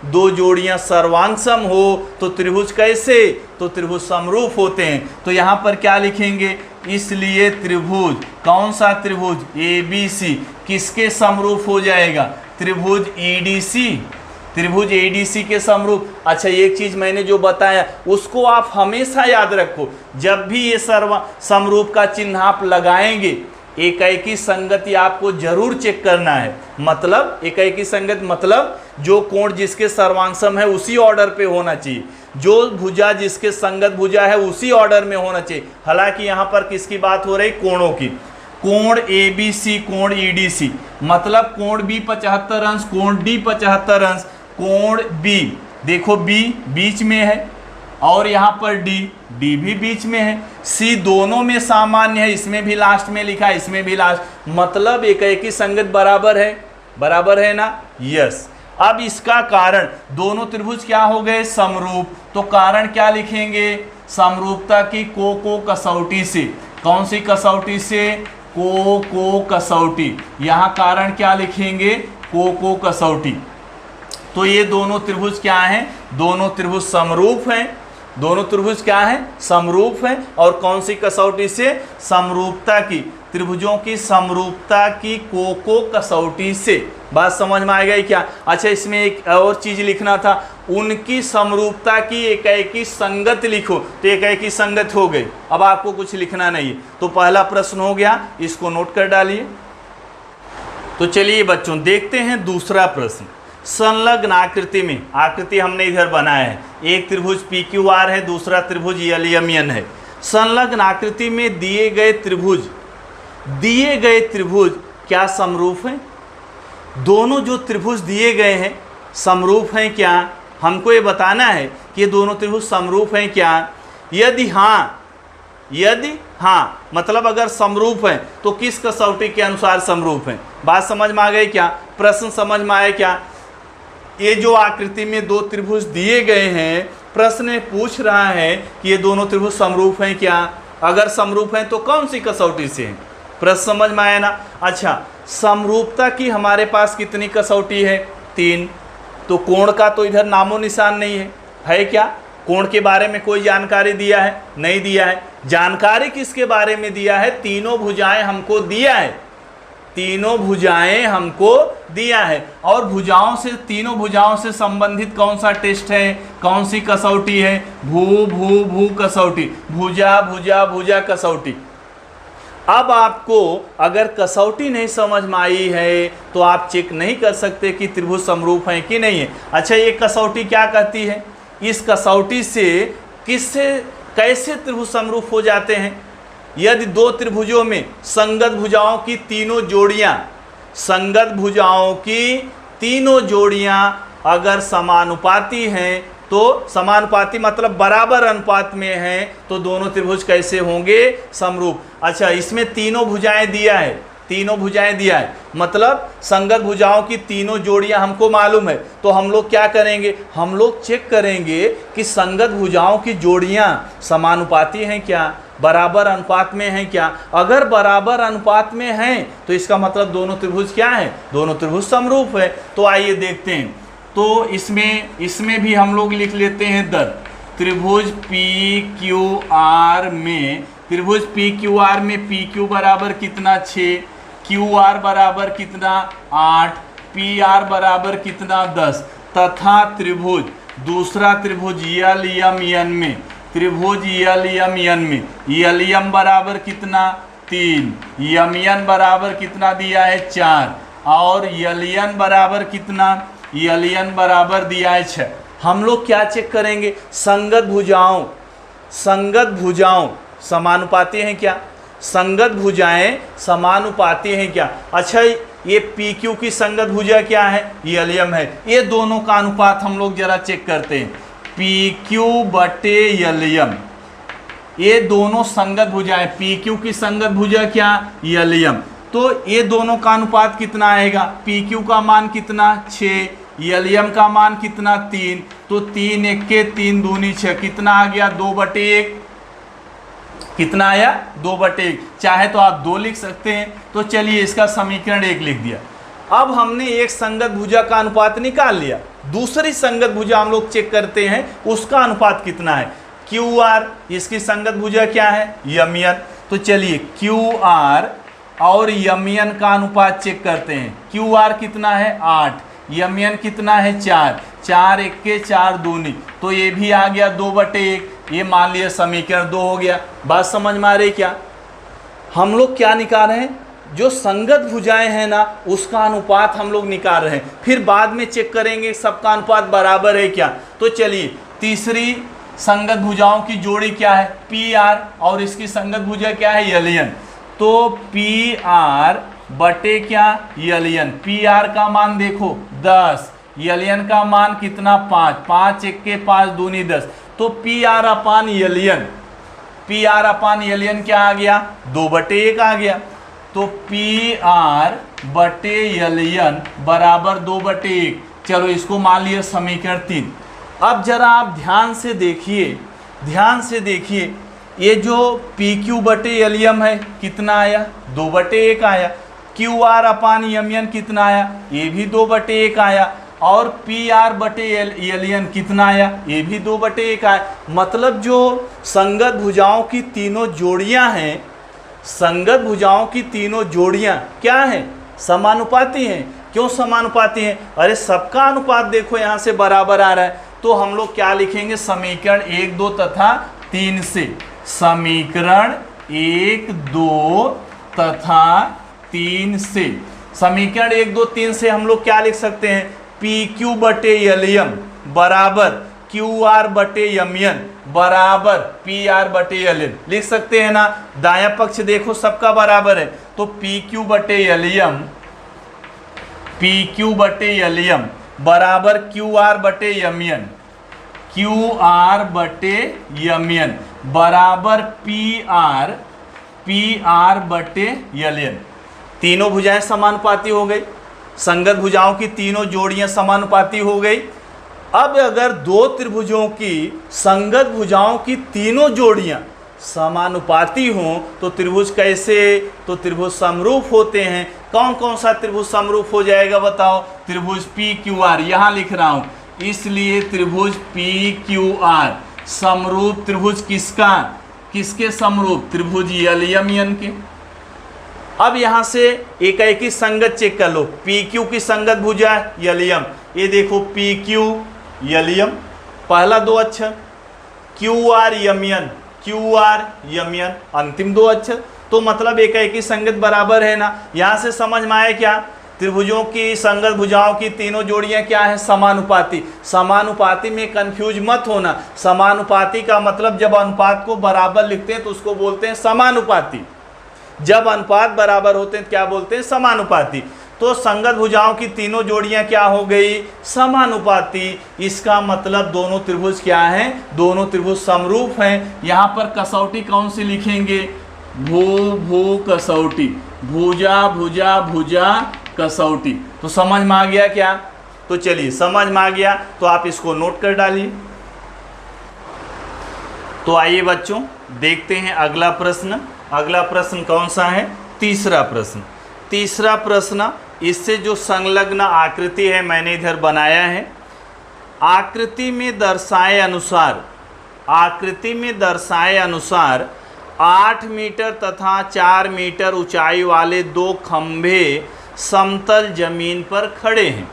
दो जोड़ियां सर्वांगसम हो तो त्रिभुज कैसे? तो त्रिभुज समरूप होते हैं। तो यहाँ पर क्या लिखेंगे? इसलिए त्रिभुज, कौन सा त्रिभुज? ABC किसके समरूप हो जाएगा? त्रिभुज EDC त्रिभुज एडीसी के समरूप। अच्छा, एक चीज मैंने जो बताया उसको आप हमेशा याद रखो, जब भी ये समरूप का चिन्ह आप लगाएंगे एकाएकी संगति आपको जरूर चेक करना है। मतलब एकाएकी संगत मतलब जो कोण जिसके सर्वांगसम है उसी ऑर्डर पे होना चाहिए, जो भुजा जिसके संगत भुजा है उसी ऑर्डर में होना चाहिए। हालांकि यहाँ पर किसकी बात हो रही, कोणों की। कोण ABC, कोण EDC, मतलब कोण B 75 अंश, कोण D 75 अंश, कोण B देखो B बीच में है और यहाँ पर D भी बीच में है, C दोनों में सामान्य है, इसमें भी लास्ट में लिखा है, इसमें भी लास्ट, मतलब एकाएकी संगत बराबर है ना। यस। अब इसका कारण, दोनों त्रिभुज क्या हो गए, समरूप, तो कारण क्या लिखेंगे, समरूपता की को कसौटी से। कौन सी कसौटी से, को कसौटी। यहाँ कारण क्या लिखेंगे, को कसौटी। तो ये दोनों त्रिभुज क्या हैं, दोनों त्रिभुज समरूप हैं, दोनों त्रिभुज क्या हैं, समरूप हैं। और कौन सी कसौटी से, समरूपता की, त्रिभुजों की समरूपता की को कसौटी से। बात समझ में आ गई क्या। अच्छा, इसमें एक और चीज लिखना था, उनकी समरूपता की एकाएकी संगत लिखो, तो एकाएकी संगत हो गई। अब आपको कुछ लिखना नहीं है, तो पहला प्रश्न हो गया, इसको नोट कर डालिए। तो चलिए बच्चों देखते हैं दूसरा प्रश्न। संलग्न आकृति में, आकृति हमने इधर बनाया है, एक त्रिभुज PQR है, दूसरा त्रिभुज LMN है। संलग्न आकृति में दिए गए त्रिभुज क्या समरूप हैं, दोनों जो त्रिभुज दिए गए हैं समरूप हैं क्या, हमको ये बताना है कि ये दोनों त्रिभुज समरूप हैं क्या। यदि हाँ मतलब अगर समरूप हैं तो किस कसौटी के अनुसार समरूप हैं। बात समझ में आ गई क्या, प्रश्न समझ में आया क्या। ये जो आकृति में दो त्रिभुज दिए गए हैं, प्रश्न पूछ रहा है कि ये दोनों त्रिभुज समरूप हैं क्या, अगर समरूप हैं तो कौन सी कसौटी से हैं। प्रश्न समझ में आया ना। अच्छा, समरूपता की हमारे पास कितनी कसौटी है, 3। तो कोण का तो इधर नामो निशान नहीं है क्या, कोण के बारे में कोई जानकारी दिया है, नहीं दिया है। जानकारी किसके बारे में दिया है, तीनों भुजाएं हमको दिया है, तीनों भुजाएं हमको दिया है। और तीनों भुजाओं से संबंधित कौन सा टेस्ट है, कौन सी कसौटी है, भू कसौटी, भुजा कसौटी। अब आपको अगर कसौटी नहीं समझ में आई है तो आप चेक नहीं कर सकते कि त्रिभुज समरूप हैं कि नहीं है। अच्छा, ये कसौटी क्या कहती है, इस कसौटी से कैसे त्रिभुज समरूप हो जाते हैं। यदि दो त्रिभुजों में संगत भुजाओं की तीनों जोड़ियां अगर समानुपाती हैं, तो समानुपाती मतलब बराबर अनुपात में हैं, तो दोनों त्रिभुज कैसे होंगे, समरूप। अच्छा, इसमें तीनों भुजाएं दिया है, मतलब संगत भुजाओं की तीनों जोड़ियां हमको मालूम है। तो हम लोग क्या करेंगे, हम लोग चेक करेंगे कि संगत भुजाओं की जोड़ियां समानुपाती हैं क्या, बराबर अनुपात में हैं क्या। अगर बराबर अनुपात में हैं तो इसका मतलब दोनों त्रिभुज क्या है, दोनों त्रिभुज समरूप है। तो आइए देखते हैं। तो इसमें भी हम लोग लिख लेते हैं त्रिभुज PQR में PQ बराबर कितना 6, QR बराबर कितना 8, PR बराबर कितना 10, तथा दूसरा त्रिभुज LMN में, LM बराबर कितना 3, MN बराबर कितना दिया है 4, और LN बराबर कितना, LN बराबर दिया है 6। हम लोग क्या चेक करेंगे, संगत भुजाओं समानुपाती हैं क्या, संगत भुजाएं समानुपाती हैं क्या। अच्छा, ये PQ की संगत भुजा क्या है, ये LM है। ये दोनों का अनुपात हम लोग जरा चेक करते हैं, PQ बटे LM, ये दोनों संगत भुजाएं, PQ की संगत भुजा क्या, LM, तो ये दोनों का अनुपात कितना आएगा, PQ का मान कितना 6, LM का मान कितना 3, तो 3 1 के 3 दूनी 6, कितना आ गया 2/1, कितना आया 2/1। चाहे तो आप 2 लिख सकते हैं। तो चलिए इसका समीकरण 1 लिख दिया। अब हमने एक संगत भुजा का अनुपात निकाल लिया, दूसरी संगत भुजा हम लोग चेक करते हैं उसका अनुपात कितना है, QR, इसकी संगत भुजा क्या है, MN। तो चलिए QR और MN का अनुपात चेक करते हैं। QR कितना है 8, यमयन कितना है 4, 4 1 4 दूनी, तो ये भी आ गया 2/1, ये मान लिया समीकरण 2 हो गया। बात समझ में आ रही क्या? हम लोग क्या निकाल रहे हैं, जो संगत भुजाएं हैं ना उसका अनुपात हम लोग निकाल रहे हैं, फिर बाद में चेक करेंगे सबका अनुपात बराबर है क्या। तो चलिए तीसरी संगत भुजाओं की जोड़ी क्या है, पी आर, और इसकी संगत भुजा क्या है, यलियन। तो पी आर बटे क्या, यलियन। पी आर का मान देखो 10, यलियन का मान कितना 5, 5 1 5 दूनी 10, तो P R upon यलियन, P R upon यलियन क्या आ गया, 2/1 आ गया। तो पी आर बटे यलियन बराबर 2/1। चलो इसको मान लिया समीकरण 3। अब जरा आप ध्यान से देखिए, ध्यान से देखिए, ये जो पी क्यू बटे यलियम है कितना आया, 2/1 आया। क्यू आर अपान यमयन कितना आया, ये भी 2/1 आया। और पी आर बटे यलियन कितना आया, ये भी 2/1 आया। मतलब जो संगत भुजाओं की तीनों जोड़ियां हैं, संगत भुजाओं की तीनों जोड़ियां क्या हैं, समानुपाती हैं। क्यों समानुपाती हैं, अरे सबका अनुपात देखो यहाँ से बराबर आ रहा है। तो हम लोग क्या लिखेंगे, समीकरण 1 2 तथा 3 से, समीकरण 1 2 तथा 3 से, समीकरण 1 2 3 से हम लोग क्या लिख सकते हैं, पी क्यू बटे यलियम बराबर क्यू आर बटे यमयन बराबर पी आर बटे यलियन लिख सकते हैं ना। दायां पक्ष देखो सबका बराबर है, तो पी क्यू बटे यलियम, पी क्यू बटे यलियम बराबर क्यू आर बटे यमयन, क्यू आर बटे यमयन बराबर पी आर बटे यलियन। तीनों भुजाएं समानुपाती हो गई, संगत भुजाओं की तीनों जोड़ियां समानुपाती हो गई। अब अगर दो त्रिभुजों की संगत भुजाओं की तीनों जोड़ियां समानुपाती हों तो त्रिभुज कैसे, तो त्रिभुज समरूप होते हैं। कौन कौन सा त्रिभुज समरूप हो जाएगा बताओ, त्रिभुज पी क्यू आर, यहां लिख रहा हूं, इसलिए त्रिभुज पी क्यू आर समरूप त्रिभुज किसका, किसके समरूप, त्रिभुज यलियम के। अब यहां से एक ही संगत चेक कर लो, पी क्यू की संगत भुजा यलियम, ये देखो पी क्यू यलियम पहला 2 अक्षर, क्यू आर यमयन, क्यू आर यमयन अंतिम 2 अक्षर। तो मतलब एक ही संगत बराबर है ना। यहां से समझ में आया क्या, त्रिभुजों की संगत भुजाओं की तीनों जोड़ियां क्या है, समानुपाती। समानुपाती में कंफ्यूज मत होना, समानुपाती का मतलब जब अनुपात को बराबर लिखते हैं तो उसको बोलते हैं समानुपाती, जब अनुपात बराबर होते हैं क्या बोलते हैं, समानुपाती। तो संगत भुजाओं की तीनों जोड़ियां क्या हो गई, समानुपाती। इसका मतलब दोनों त्रिभुज क्या हैं, दोनों त्रिभुज समरूप हैं। यहां पर कसौटी कौन सी लिखेंगे, भू कसौटी, भुजा भुजा भुजा कसौटी। तो समझ में आ गया क्या, तो चलिए समझ में आ गया तो आप इसको नोट कर डालिए। तो आइए बच्चों देखते हैं अगला प्रश्न। अगला प्रश्न कौन सा है, तीसरा प्रश्न। तीसरा प्रश्न, इससे जो संलग्न आकृति है मैंने इधर बनाया है, आकृति में दर्शाए अनुसार, आकृति में दर्शाए अनुसार 8 मीटर तथा 4 मीटर ऊंचाई वाले 2 खंभे समतल जमीन पर खड़े हैं।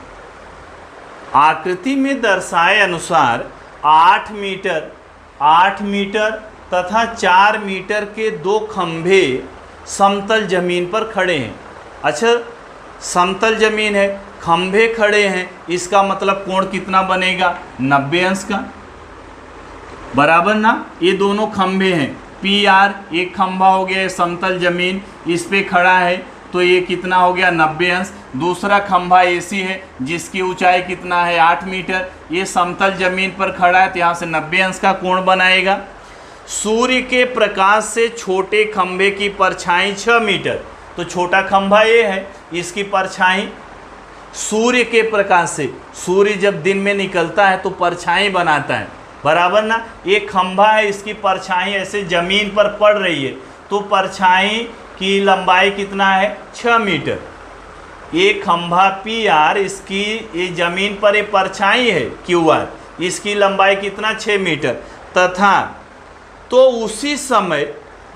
आकृति में दर्शाए अनुसार 8 मीटर तथा 4 मीटर के 2 खंभे समतल जमीन पर खड़े हैं। अच्छा, समतल जमीन है, खंभे खड़े हैं, इसका मतलब कोण कितना बनेगा, 90 अंश का, बराबर ना। ये दोनों खंभे हैं, पी आर एक खंभा हो गया समतल जमीन इस पे खड़ा है, तो ये कितना हो गया 90 अंश। दूसरा खंभा एसी है जिसकी ऊंचाई कितना है 8 मीटर, ये समतल जमीन पर खड़ा है तो यहाँ से 90 अंश का कोण बनाएगा। सूर्य के प्रकाश से छोटे खंभे की परछाई 6 मीटर, तो छोटा खंभा ये है, इसकी परछाई सूर्य के प्रकाश से, सूर्य जब दिन में निकलता है तो परछाई बनाता है, बराबर ना। ये खंभा है, इसकी परछाई ऐसे जमीन पर पड़ रही है, तो परछाई की लंबाई कितना है 6 मीटर। ये खंभा पी आर, इसकी ये जमीन पर ये परछाई है क्यू आर, इसकी लंबाई कितना 6 मीटर। तथा तो उसी समय,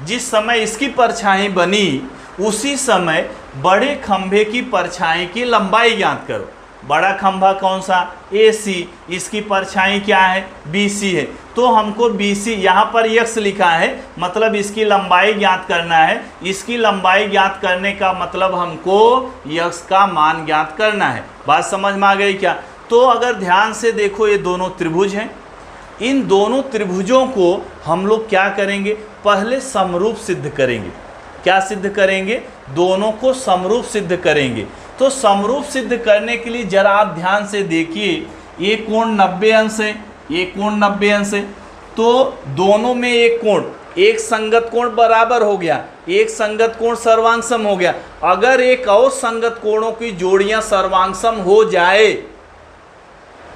जिस समय इसकी परछाई बनी उसी समय बड़े खंभे की परछाई की लंबाई ज्ञात करो। बड़ा खंभा कौन सा, AC, इसकी परछाई क्या है, BC है। तो हमको BC यहाँ पर x लिखा है, मतलब इसकी लंबाई ज्ञात करना है। इसकी लंबाई ज्ञात करने का मतलब हमको x का मान ज्ञात करना है। बात समझ में आ गई क्या? तो अगर ध्यान से देखो, ये दोनों त्रिभुज हैं। इन दोनों त्रिभुजों को हम लोग क्या करेंगे, पहले समरूप सिद्ध करेंगे। क्या सिद्ध करेंगे? दोनों को समरूप सिद्ध करेंगे। तो समरूप सिद्ध करने के लिए जरा आप ध्यान से देखिए, ये कोण 90 अंश है, ये कोण 90 अंश है। तो दोनों में एक कोण, एक संगत कोण बराबर हो गया, एक संगत कोण सर्वांगसम हो गया। अगर एक और संगत कोणों की जोड़ियां सर्वांगसम हो जाए,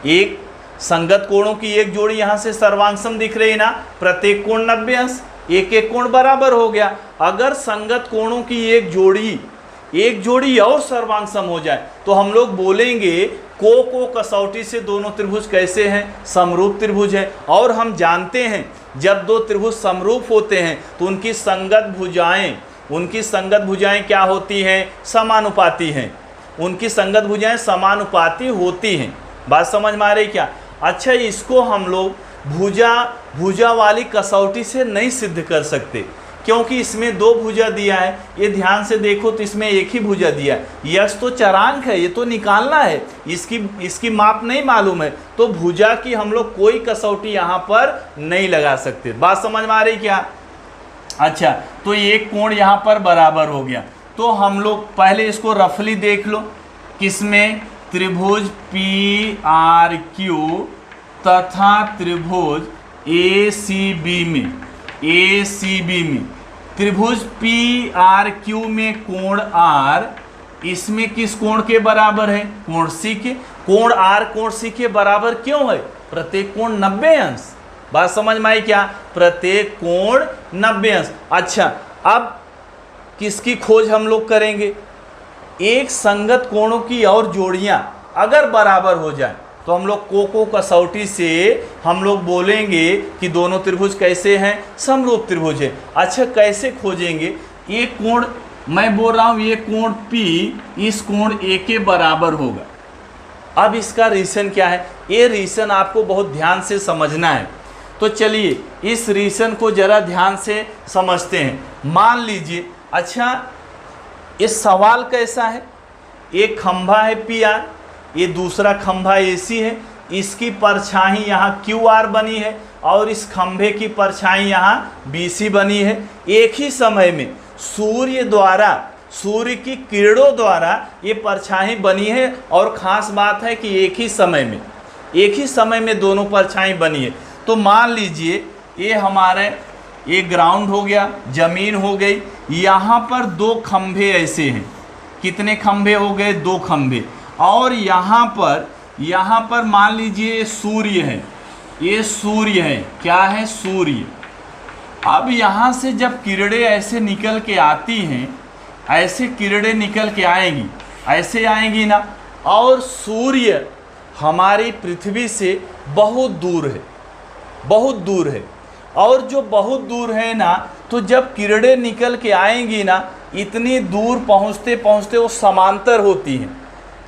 एक संगत कोणों की एक जोड़ी यहां से सर्वांगसम दिख रही है ना, प्रत्येक कोण 90 अंश, एक एक कोण बराबर हो गया। अगर संगत कोणों की एक जोड़ी और सर्वांगसम हो जाए तो हम लोग बोलेंगे को कसौटी से दोनों त्रिभुज कैसे हैं, समरूप त्रिभुज है। और हम जानते हैं जब दो त्रिभुज समरूप होते हैं तो उनकी संगत भुजाएं क्या होती हैं, समानुपाती हैं। उनकी संगत भुजाएं समानुपाती होती हैं। बात समझ में आ रही क्या? अच्छा, इसको हम लोग भुजा वाली कसौटी से नहीं सिद्ध कर सकते, क्योंकि इसमें दो भुजा दिया है। ये ध्यान से देखो तो इसमें एक ही भुजा दिया है। यश तो चरांक है, ये तो निकालना है, इसकी माप नहीं मालूम है, तो भुजा की हम लोग कोई कसौटी यहाँ पर नहीं लगा सकते। बात समझ में आ रही क्या? अच्छा, तो एक कोण यहाँ पर बराबर हो गया। तो हम लोग पहले इसको रफली देख लो, किसमें, त्रिभुज PRQ तथा त्रिभुज ACB में त्रिभुज PRQ में कोण R, इसमें किस कोण के बराबर है, कोण C के। कोण R कोण C के बराबर क्यों है? प्रत्येक कोण 90 अंश। बात समझ में आई क्या? प्रत्येक कोण 90 अंश। अच्छा, अब किसकी खोज हम लोग करेंगे? एक संगत कोणों की और जोड़ियां अगर बराबर हो जाए तो हम लोग को कसौटी से हम लोग बोलेंगे कि दोनों त्रिभुज कैसे हैं, समरूप त्रिभुज है। अच्छा, कैसे खोजेंगे? ये कोण मैं बोल रहा हूँ, ये कोण P इस कोण A के बराबर होगा। अब इसका रीजन क्या है? ये रीजन आपको बहुत ध्यान से समझना है। तो चलिए इस रीजन को जरा ध्यान से समझते हैं। मान लीजिए, अच्छा, ये सवाल कैसा है? एक खंभा है PR, ये दूसरा खंभा AC है, इसकी परछाई यहाँ QR बनी है और इस खंभे की परछाई यहाँ BC बनी है। एक ही समय में सूर्य की किरणों द्वारा ये परछाई बनी है, और ख़ास बात है कि एक ही समय में दोनों परछाई बनी है। तो मान लीजिए ये हमारे ये ग्राउंड हो गया, जमीन हो गई। यहाँ पर दो खंभे ऐसे हैं, कितने खंभे हो गए? दो खंभे। और यहाँ पर मान लीजिए ये सूर्य है, ये सूर्य है, क्या है? सूर्य। अब यहाँ से जब किरणें ऐसे निकल के आती हैं, ऐसे किरणें निकल के आएंगी, ऐसे आएंगी ना, और सूर्य हमारी पृथ्वी से बहुत दूर है, और जो बहुत दूर है ना, तो जब किरणें निकल के आएंगी ना, इतनी दूर पहुँचते पहुँचते वो समांतर होती हैं।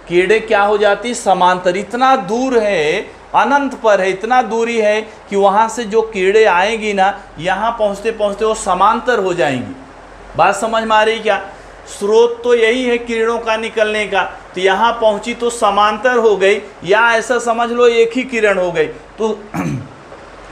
किरणें क्या हो जाती? समांतर। इतना दूर है, अनंत पर है, इतना दूरी है कि वहाँ से जो किरणें आएंगी ना, यहाँ पहुँचते पहुँचते वो समांतर हो जाएंगी। बात समझ में आ रही क्या? स्रोत तो यही है किरणों का निकलने का, तो यहाँ पहुँची तो समांतर हो गई, या ऐसा समझ लो एक ही किरण हो गई।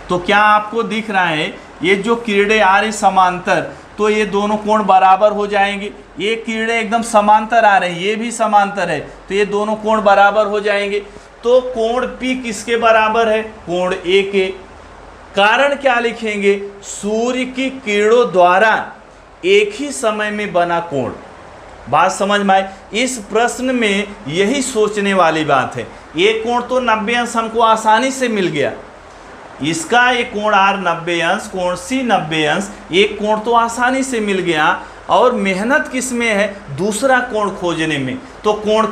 तो क्या आपको दिख रहा है, ये जो किरणें आ रही समांतर, तो ये दोनों कोण बराबर हो जाएंगे। ये किरणें एकदम समांतर आ रही, ये भी समांतर है, तो ये दोनों कोण बराबर हो जाएंगे। तो कोण P किसके बराबर है? कोण A के। कारण क्या लिखेंगे? सूर्य की किरणों द्वारा एक ही समय में बना कोण। बात समझ में आई? इस प्रश्न में यही सोचने वाली बात है। ये कोण तो 90 अंश हमको आसानी से मिल गया, इसका एक कोण R 90 अंश, कोण C 90 अंश, एक कोण तो आसानी से मिल गया। और मेहनत किस में है? दूसरा कोण खोजने में। तो कोण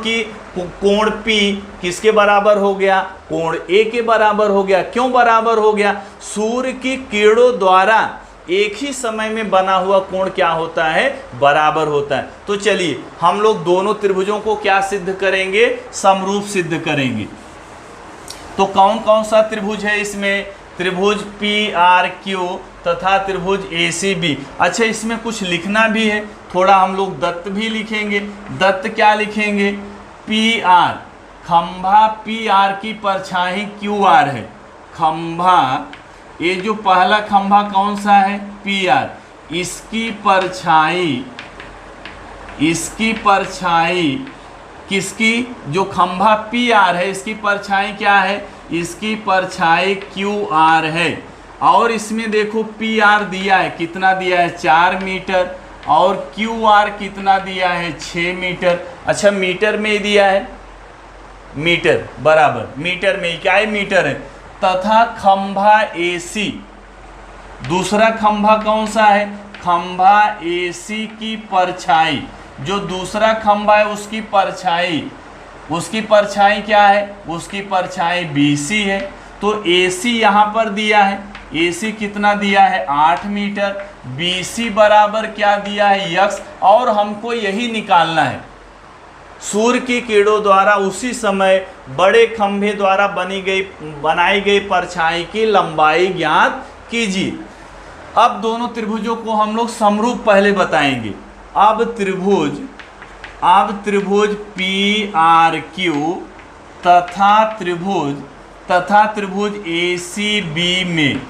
P किसके बराबर हो गया? कोण A के बराबर हो गया। क्यों बराबर हो गया? सूर्य की किरणों द्वारा एक ही समय में बना हुआ कोण क्या होता है, बराबर होता है। तो चलिए हम लोग दोनों त्रिभुजों को क्या सिद्ध करेंगे, समरूप सिद्ध करेंगे। तो कौन कौन सा त्रिभुज है इसमें, त्रिभुज PRQ तथा त्रिभुज ACB। अच्छा इसमें कुछ लिखना भी है, थोड़ा हम लोग दत्त भी लिखेंगे। दत्त क्या लिखेंगे, PR, खंभा PR की परछाई QR है। खंभा, ये जो पहला खंभा कौन सा है, PR, इसकी परछाई किसकी, जो खंभा PR है इसकी परछाई क्या है, इसकी परछाई QR है। और इसमें देखो PR दिया है, कितना दिया है, 4 मीटर, और QR कितना दिया है, 6 मीटर। अच्छा मीटर में दिया है, मीटर बराबर, मीटर में क्या है, मीटर है। तथा खंभा AC, दूसरा खंभा कौन सा है, खंभा AC की परछाई, जो दूसरा खंभा है उसकी परछाई क्या है, उसकी परछाई BC है। तो AC यहाँ पर दिया है, AC कितना दिया है, 8 मीटर, BC बराबर क्या दिया है, x, और हमको यही निकालना है। सूर्य की किरणों द्वारा उसी समय बड़े खंभे द्वारा बनाई गई परछाई की लंबाई ज्ञात कीजिए। अब दोनों त्रिभुजों को हम लोग समरूप पहले बताएंगे। अब त्रिभुज PRQ तथा त्रिभुज ACB में,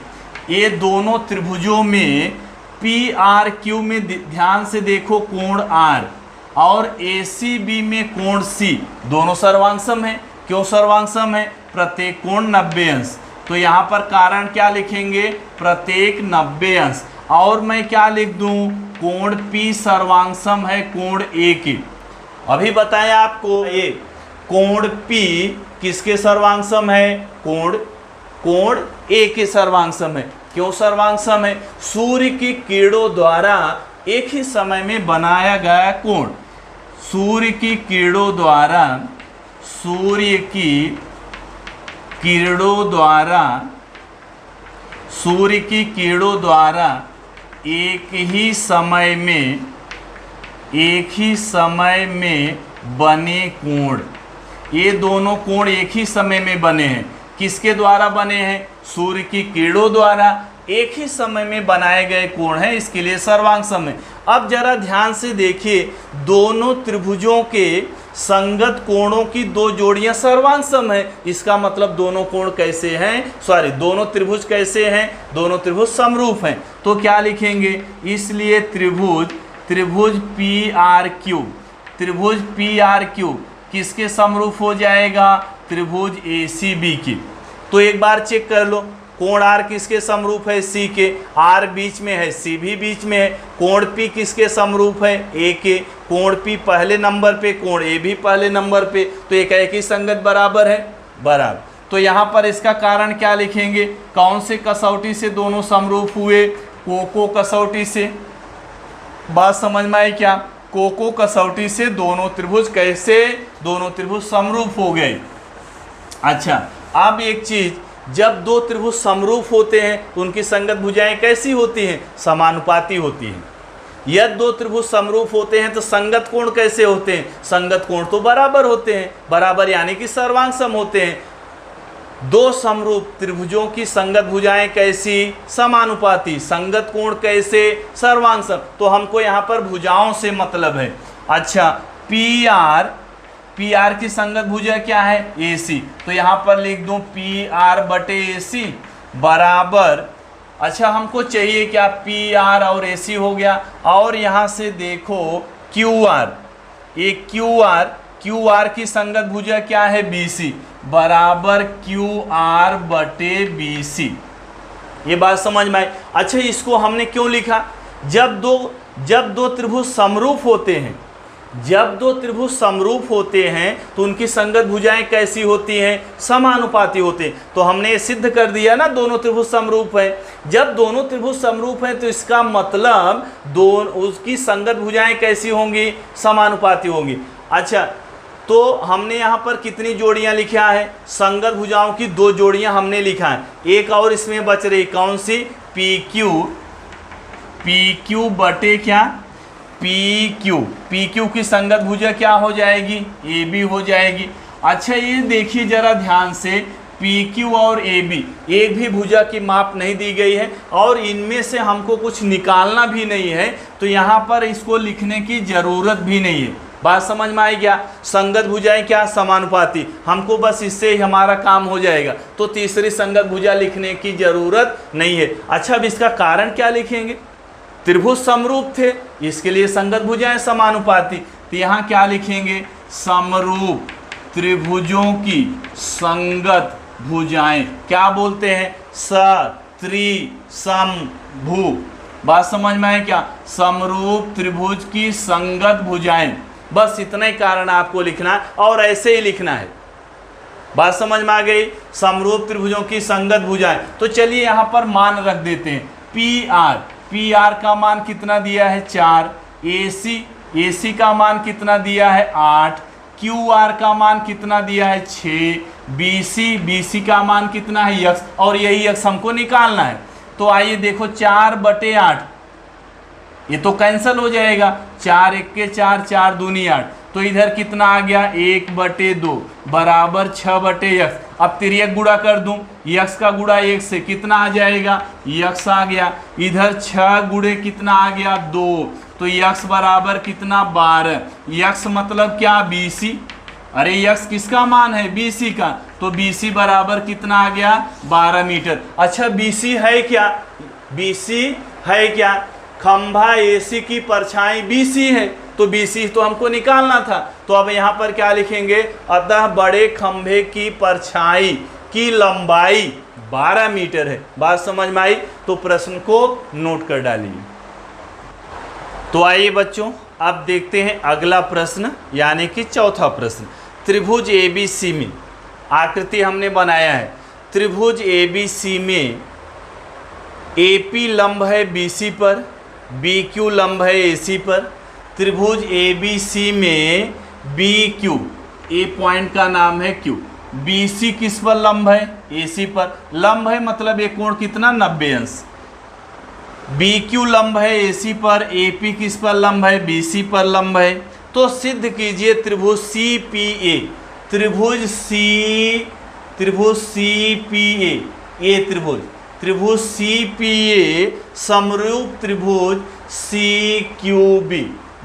ये दोनों त्रिभुजों में PRQ में ध्यान से देखो कोण R, और ACB में कोण C, दोनों सर्वांगसम है। क्यों सर्वांगसम है, प्रत्येक कोण 90 अंश। तो यहाँ पर कारण क्या लिखेंगे, प्रत्येक 90 अंश। और मैं क्या लिख दूं, कोण P सर्वांगसम है कोण A के। अभी बताया आपको, ये कोण P किसके सर्वांगसम है, कोण A के सर्वांगसम है। क्यों सर्वांगसम है, सूर्य की किरणों द्वारा एक ही समय में बनाया गया कोण, सूर्य की किरणों द्वारा एक ही समय में बने कोण, ये दोनों कोण एक ही समय में बने हैं। किसके द्वारा बने हैं, सूर्य की किरणों द्वारा एक ही समय में बनाए गए कोण है, इसके लिए सर्वांगसम है। अब जरा ध्यान से देखिए, दोनों त्रिभुजों के संगत कोणों की दो जोड़ियां सर्वांगसम है। इसका मतलब दोनों कोण कैसे हैं, दोनों त्रिभुज कैसे हैं, दोनों त्रिभुज समरूप हैं। तो क्या लिखेंगे, इसलिए त्रिभुज PRQ किसके समरूप हो जाएगा, त्रिभुज ACB की। तो एक बार चेक कर लो, कोण R किसके समरूप है, C के, R बीच में है, C भी बीच में है। कोण P किसके समरूप है, A के, कोण P पहले नंबर पे, कोण A भी पहले नंबर पे, तो एक ही संगत बराबर है, बराबर। तो यहाँ पर इसका कारण क्या लिखेंगे, कौन से कसौटी से दोनों समरूप हुए, कोको कसौटी से। बात समझ में आई क्या, कोको कसौटी से दोनों त्रिभुज समरूप हो गए। अच्छा अब एक चीज, जब दो त्रिभुज समरूप होते हैं तो उनकी संगत भुजाएं कैसी होती हैं, समानुपाती होती हैं। यदि दो त्रिभुज समरूप होते हैं तो संगत कोण कैसे होते हैं, संगत कोण तो बराबर होते हैं, बराबर यानी कि सर्वांगसम होते हैं। दो समरूप त्रिभुजों की संगत भुजाएं कैसी, समानुपाती, संगत कोण कैसे, सर्वांगसम। तो हमको यहाँ पर भुजाओं से मतलब है। अच्छा PR की संगत भुजा क्या है, AC, तो यहाँ पर लिख दूं PR बटे AC बराबर, अच्छा हमको चाहिए क्या, PR और AC हो गया। और यहाँ से देखो QR, ये QR की संगत भुजा क्या है, BC बराबर QR बटे BC। ये बात समझ में आई। अच्छा इसको हमने क्यों लिखा, जब दो त्रिभुज समरूप होते हैं तो उनकी संगत भुजाएं कैसी होती हैं, समानुपाती होते हैं। तो हमने ये सिद्ध कर दिया ना, दोनों त्रिभुज समरूप हैं। जब दोनों त्रिभुज समरूप हैं तो इसका मतलब उसकी संगत भुजाएं कैसी होंगी, समानुपाती होंगी। अच्छा तो हमने यहाँ पर कितनी जोड़ियाँ लिखा है, संगत भुजाओं की दो जोड़ियाँ हमने लिखा है। एक और इसमें बच रही, कौन सी, पी क्यू बटे क्या, पी क्यू, पी क्यू की संगत भुजा क्या हो जाएगी, ए बी हो जाएगी। अच्छा ये देखिए जरा ध्यान से, पी क्यू और ए बी एक भी भुजा की माप नहीं दी गई है और इनमें से हमको कुछ निकालना भी नहीं है, तो यहाँ पर इसको लिखने की ज़रूरत भी नहीं है। बात समझ में आई क्या, संगत भुजाएं क्या, समानुपाती, हमको बस इससे ही हमारा काम हो जाएगा, तो तीसरी संगत भुजा लिखने की ज़रूरत नहीं है। अच्छा अब इसका कारण क्या लिखेंगे, त्रिभुज समरूप थे इसके लिए संगत भुजाएं समानुपाती, तो यहाँ क्या लिखेंगे, समरूप त्रिभुजों की संगत भुजाएं क्या बोलते हैं, सत्रिसमभु। बात समझ में आए क्या, समरूप त्रिभुज की संगत भुजाएं, बस इतना ही कारण आपको लिखना है और ऐसे ही लिखना है। बात समझ में आ गई, समरूप त्रिभुजों की संगत भुजाएं। तो चलिए यहाँ पर मान रख देते हैं, पी आर, पी आर का मान कितना दिया है 4, AC, AC का मान कितना दिया है 8, क्यू आर का मान कितना दिया है 6, BC, BC का मान कितना है यक्स, और यही यक्स हमको निकालना है। तो आइए देखो 4/8 ये तो कैंसिल हो जाएगा, 4 1 के 4, 4 दूनी 8, तो इधर कितना आ गया 1/2 बराबर 6/x। अब तिर्यक गुणा कर दूं, यक्स का गुणा 1 से कितना आ जाएगा, यक्स आ गया, इधर 6 गुणे कितना आ गया 2, तो यक्स बराबर कितना 12, यक्स मतलब क्या BC, अरे यक्स किसका मान है BC का, तो BC बराबर कितना आ गया 12 मीटर। अच्छा BC है क्या, BC है क्या, खंभा AC की परछाई BC है, तो BC तो हमको निकालना था, तो अब यहाँ पर क्या लिखेंगे, अतः बड़े खंभे की परछाई की लंबाई 12 मीटर है। बात समझ में आई, तो प्रश्न को नोट कर डालिए। तो आइए बच्चों अब देखते हैं अगला प्रश्न, यानी कि चौथा प्रश्न। त्रिभुज ABC में आकृति हमने बनाया है, त्रिभुज ABC में AP लंब है BC पर, BQ लंब है AC पर। त्रिभुज ABC में BQ, A पॉइंट का नाम है Q, BC किस पर लंब है, AC पर लंब है, मतलब एक कोण कितना 90 अंश। BQ लंब है AC पर, AP किस पर लंब है, BC पर लंब है। तो सिद्ध कीजिए त्रिभुज CPA, त्रिभुज CPA, ये त्रिभुज CPA समरूप त्रिभुज CQB।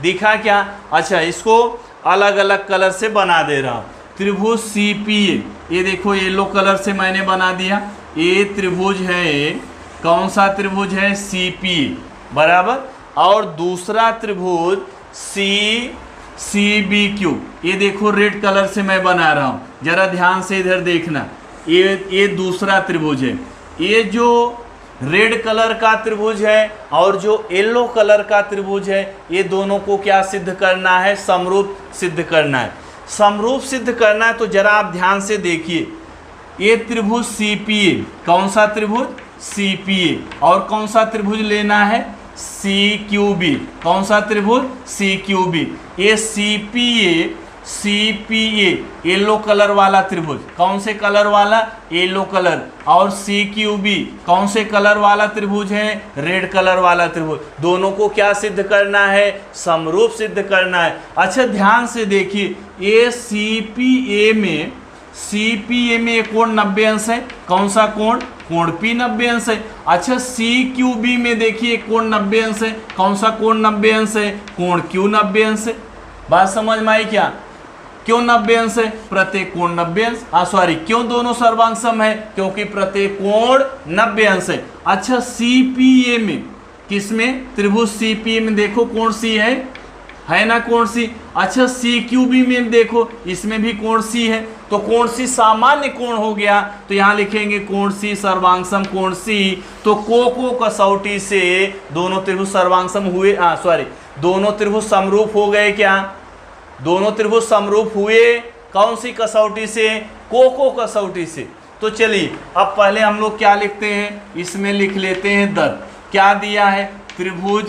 दिखा क्या, अच्छा इसको अलग अलग कलर से बना दे रहा हूँ। त्रिभुज CPA, ये देखो येलो कलर से मैंने बना दिया, ये त्रिभुज है, कौन सा त्रिभुज है CPA बराबर, और दूसरा त्रिभुज CBQ, ये देखो रेड कलर से मैं बना रहा हूँ, जरा ध्यान से इधर देखना, ये दूसरा त्रिभुज है। ये जो रेड कलर का त्रिभुज है और जो येलो कलर का त्रिभुज है, ये दोनों को क्या सिद्ध करना है, समरूप सिद्ध करना है। समरूप सिद्ध करना है तो जरा आप ध्यान से देखिए, ये त्रिभुज CPA, कौन सा त्रिभुज CPA, और कौन सा त्रिभुज लेना है CQB, कौन सा त्रिभुज CQB। ये CPA येलो कलर वाला त्रिभुज, कौन से कलर वाला, येलो कलर, और CQB कौन से कलर वाला त्रिभुज है, रेड कलर वाला त्रिभुज। दोनों को क्या सिद्ध करना है, समरूप सिद्ध करना है। अच्छा ध्यान से देखिए, ये CPA में एक कोण 90 अंश है, कौन सा कोण P 90 अंश है। अच्छा CQB में देखिए कोण 90 अंश है, कौन सा कोण 90 अंश है, कोण Q 90 अंश है। बात समझ में आई क्या, क्यों 90 अंश है, प्रत्येक कोण 90 अंश, सॉरी क्यों दोनों सर्वांग सम है, क्योंकि प्रत्येक कोण 90 अंश है। अच्छा CPA में, किसमें, त्रिभुज CPA में देखो कोण C है ना कोण C। अच्छा CQB में देखो, इसमें भी कोण C है, तो कोण C सामान्य कोण हो गया, तो यहाँ लिखेंगे कोण C सर्वांग सम कोण C। तो को कसौटी से दोनों त्रिभुज सर्वांग सम हुए, सॉरी दोनों त्रिभुज समरूप हो गए क्या, दोनों त्रिभुज समरूप हुए, कौन सी कसौटी से, को कसौटी से। तो चलिए अब पहले हम लोग क्या लिखते हैं, इसमें लिख लेते हैं दर, क्या दिया है, त्रिभुज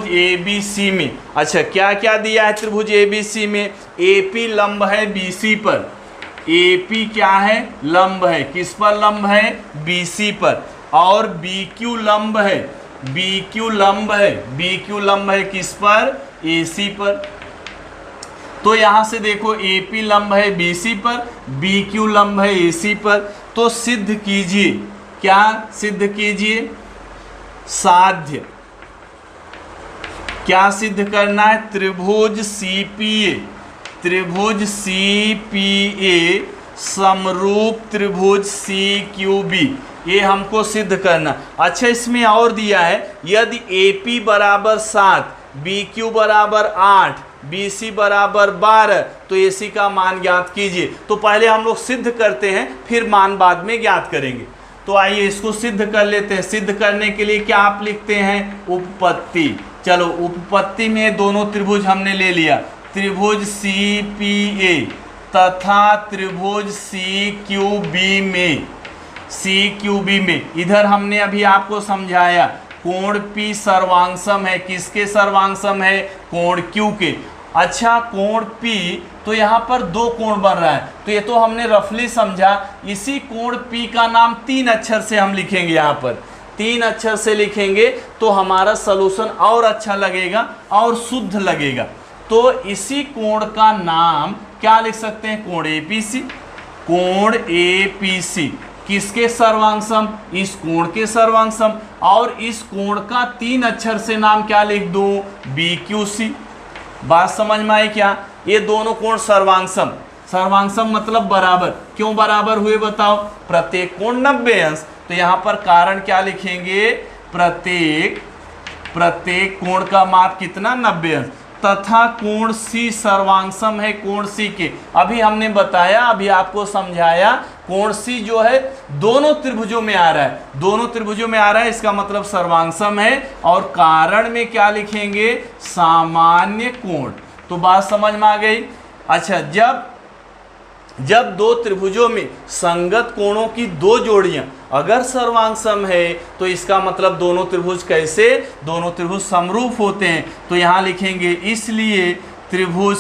ABC में, अच्छा क्या क्या दिया है त्रिभुज ABC में, AP लंब है BC पर, AP क्या है, लंब है, किस पर लंब है, BC पर। और बी क्यू लंब है, बी क्यू लंब है, बी क्यू लंब है किस पर, AC पर। तो यहां से देखो AP लंब है BC पर, BQ लंब है AC पर। तो सिद्ध कीजिए, क्या सिद्ध कीजिए, साध्य। क्या सिद्ध करना है, त्रिभुज CPA, त्रिभुज CPA समरूप त्रिभुज CQB, ये हमको सिद्ध करना। अच्छा इसमें और दिया है, यदि AP बराबर 7, BQ बराबर 8, BC बराबर 12, तो AC का मान ज्ञात कीजिए। तो पहले हम लोग सिद्ध करते हैं, फिर मान बाद में ज्ञात करेंगे। तो आइए इसको सिद्ध कर लेते हैं। सिद्ध करने के लिए क्या आप लिखते हैं, उपपत्ति। चलो उपपत्ति में दोनों त्रिभुज हमने ले लिया, त्रिभुज CPA तथा त्रिभुज CQB में इधर हमने अभी आपको समझाया कोण P सर्वांशम है, किसके सर्वांशम है, कोण Q के। अच्छा कोण P, तो यहाँ पर दो कोण बन रहा है, तो ये तो हमने रफली समझा। इसी कोण P का नाम 3 अक्षर से हम लिखेंगे, यहाँ पर 3 अक्षर से लिखेंगे तो हमारा सलूशन और अच्छा लगेगा और शुद्ध लगेगा। तो इसी कोण का नाम क्या लिख सकते हैं, कोण APC, कोण APC किसके सर्वांशम, इस कोण के सर्वांशम। और इस कोण का 3 अक्षर से नाम क्या लिख दूं, BQC। बात समझ में आई क्या, ये दोनों कोण सर्वांशम, सर्वांशम मतलब बराबर। क्यों बराबर हुए बताओ, प्रत्येक कोण 90 अंश। तो यहाँ पर कारण क्या लिखेंगे, प्रत्येक कोण का माप कितना, 90 अंश। तथा कोण C सर्वांशम है कोण C के। अभी हमने बताया, अभी आपको समझाया, कोण C जो है दोनों त्रिभुजों में आ रहा है, दोनों त्रिभुजों में आ रहा है, इसका मतलब सर्वांशम है। और कारण में क्या लिखेंगे, सामान्य कोण। तो बात समझ में आ गई। अच्छा जब दो त्रिभुजों में संगत कोणों की दो जोड़ियां अगर सर्वांशम है, तो इसका मतलब दोनों त्रिभुज कैसे, दोनों त्रिभुज समरूप होते हैं। तो यहाँ लिखेंगे इसलिए त्रिभुज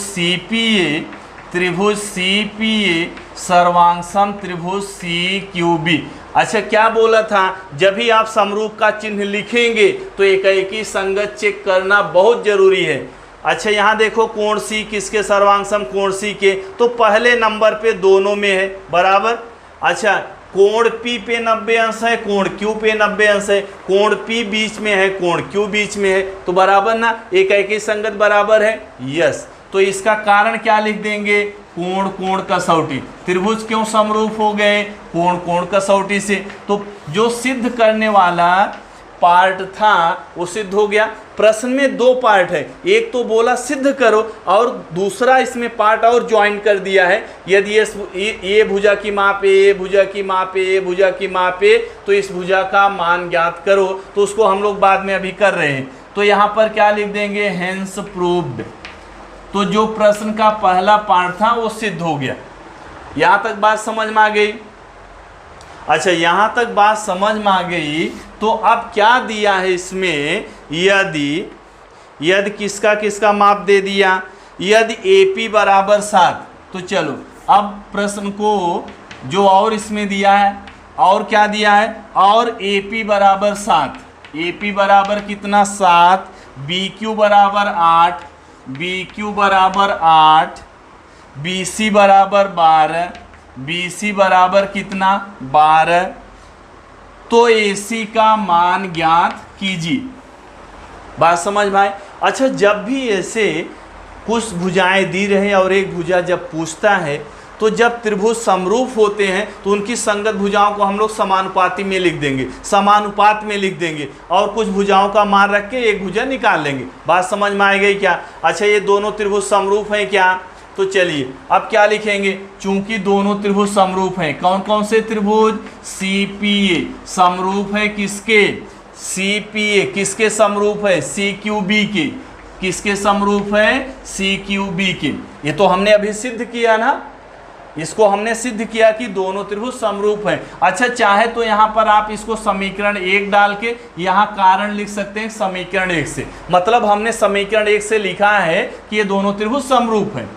CPA सर्वांशम त्रिभुज CQB। अच्छा क्या बोला था, जब भी आप समरूप का चिन्ह लिखेंगे तो एक ही संगत चेक करना बहुत जरूरी है। अच्छा यहाँ देखो कोण C किसके सर्वांशम, कोण C के, तो पहले नंबर पे दोनों में है बराबर। अच्छा कोण P पे 90 अंश है, कोण Q पे 90 अंश है, कोण P बीच में है, कोण Q बीच में है, तो बराबर ना, एक ही संगत बराबर है, यस। तो इसका कारण क्या लिख देंगे, कोण कोण कसौटी। त्रिभुज क्यों समरूप हो गए, कोण कोण कसौटी से। तो जो सिद्ध करने वाला पार्ट था वो सिद्ध हो गया। प्रश्न में 2 पार्ट है, एक तो बोला सिद्ध करो और दूसरा इसमें पार्ट और ज्वाइन कर दिया है। यदि ये भुजा की माप है, ये भुजा की माप है, ये भुजा की माप है, तो इस भुजा का मान ज्ञात करो। तो उसको हम लोग बाद में अभी कर रहे हैं। तो यहाँ पर क्या लिख देंगे, हेंस प्रूव्ड। तो जो प्रश्न का पहला पार्ट था वो सिद्ध हो गया। यहाँ तक बात समझ में आ गई। अच्छा यहाँ तक बात समझ में आ गई। तो अब क्या दिया है इसमें, यदि किसका किसका माप दे दिया, यदि AP बराबर 7। तो चलो अब प्रश्न को जो और इसमें दिया है, और क्या दिया है, और AP बराबर 7, AP बराबर कितना 7, BQ बराबर 8, BQ बराबर 8, BC बराबर 12, BC बराबर कितना 12। तो AC का मान ज्ञात कीजिए। बात समझ में आए। अच्छा जब भी ऐसे कुछ भुजाएं दी रहे और एक भुजा जब पूछता है, तो जब त्रिभुज समरूप होते हैं तो उनकी संगत भुजाओं को हम लोग समानुपाती में लिख देंगे, समानुपात में लिख देंगे, और कुछ भुजाओं का मान रख के एक भुजा निकाल लेंगे। बात समझ में आ गई क्या। अच्छा ये दोनों त्रिभुज समरूप हैं क्या, तो चलिए अब क्या लिखेंगे, चूंकि दोनों त्रिभुज समरूप हैं, कौन कौन से त्रिभुज, CPA समरूप है किसके, CPA किसके समरूप है, CQB के, किसके समरूप है, CQB के। ये तो हमने अभी सिद्ध किया ना, इसको हमने सिद्ध किया कि दोनों त्रिभुज समरूप हैं। अच्छा चाहे तो यहाँ पर आप इसको समीकरण 1 डाल के यहाँ कारण लिख सकते हैं समीकरण 1 से। मतलब हमने समीकरण 1 से लिखा है कि ये दोनों त्रिभुज समरूप हैं।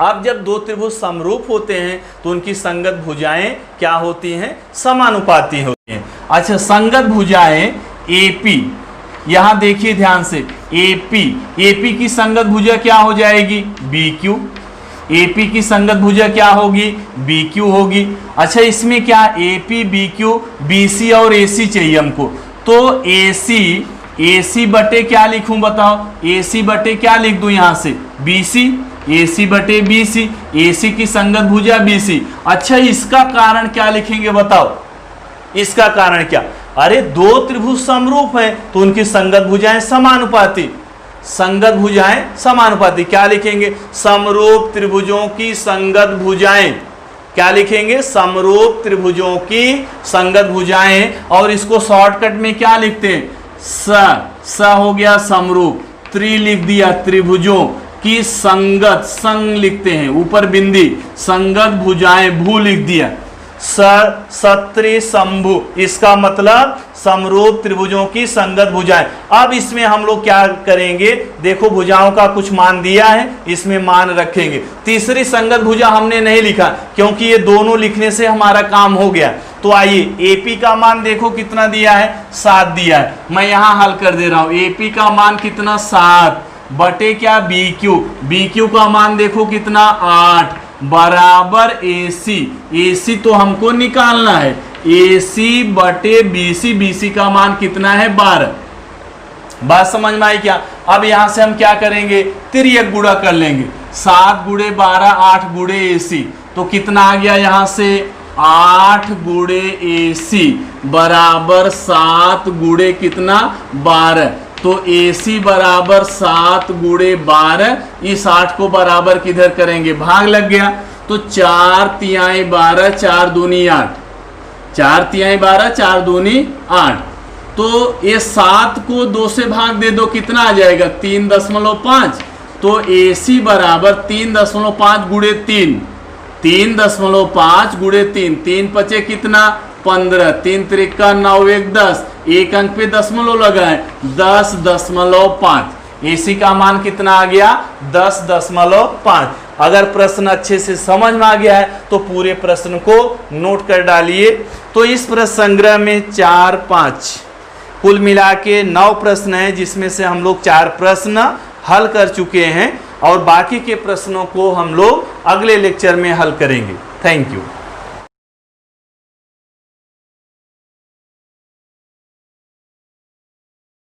अब जब दो त्रिभुज समरूप होते हैं तो उनकी संगत भुजाएं क्या होती हैं, समानुपाती होती हैं। अच्छा, संगत भुजाएं AP, यहां देखिए ध्यान से, AP की संगत भुजा क्या हो जाएगी? BQ। AP की संगत भुजा क्या होगी? BQ होगी। अच्छा, इसमें क्या AP, BQ, BC और AC चाहिए हमको, तो AC बटे क्या लिखूं बताओ? AC बटे क्या लिख दूं यहां से? BC। AC बटे BC, AC की संगत भुजा BC। अच्छा, इसका कारण क्या लिखेंगे बताओ? इसका कारण क्या? अरे दो त्रिभुज समरूप हैं तो उनकी संगत भुजाएं समानुपाती, संगत भुजाएं समानुपाती। क्या लिखेंगे? समरूप त्रिभुजों की संगत भुजाएं। क्या लिखेंगे? समरूप त्रिभुजों की संगत भुजाएं। और इसको शॉर्टकट में क्या लिखते हैं? स हो गया समरूप, त्रि लिख दिया, त्रिभुजों की संगत, संग लिखते हैं ऊपर बिंदी, संगत भुजाएं, भू लिख दिया, सत्री शंभु, इसका मतलब समरूप त्रिभुजों की संगत भुजाएं। अब इसमें हम लोग क्या करेंगे? देखो भुजाओं का कुछ मान दिया है, इसमें मान रखेंगे। तीसरी संगत भुजा हमने नहीं लिखा क्योंकि ये दोनों लिखने से हमारा काम हो गया। तो आइए, AP का मान देखो कितना दिया है? 7 दिया है। मैं यहां हल कर दे रहा हूं। AP का मान कितना? 7 बटे क्या? BQ का मान देखो कितना? 8 बराबर AC तो हमको निकालना है, AC बटे BC का मान कितना है? 12। बात समझ में आई क्या? अब यहां से हम क्या करेंगे? तिर्यक गुणा कर लेंगे। 7 गुणे 12, 8 गुणे AC, तो कितना आ गया यहां से? 8 गुणे AC बराबर 7 गुणे कितना? 12। तो AC बराबर 7 गुणे 12। इस 8 को बराबर किधर करेंगे? भाग लग गया। तो 4 तिहाई 12, 4 दूनी 8, 4 तिहाई 12, 4 दूनी 8। तो ये 7 को 2 से भाग दे दो, कितना आ जाएगा? 3.5। तो AC बराबर 3.5 गुणे 3, 3.5 गुणे 3, 3 पचे कितना? 15, 3 त्रिका 9, 1 10, एक अंक पे दशमलव लगाए, 10.5। AC का मान कितना आ गया? 10.5। अगर प्रश्न अच्छे से समझ में आ गया है तो पूरे प्रश्न को नोट कर डालिए। तो इस प्रश्न संग्रह में 4, 5 कुल मिला के 9 प्रश्न हैं, जिसमें से हम लोग 4 प्रश्न हल कर चुके हैं और बाकी के प्रश्नों को हम लोग अगले लेक्चर में हल करेंगे। Thank you.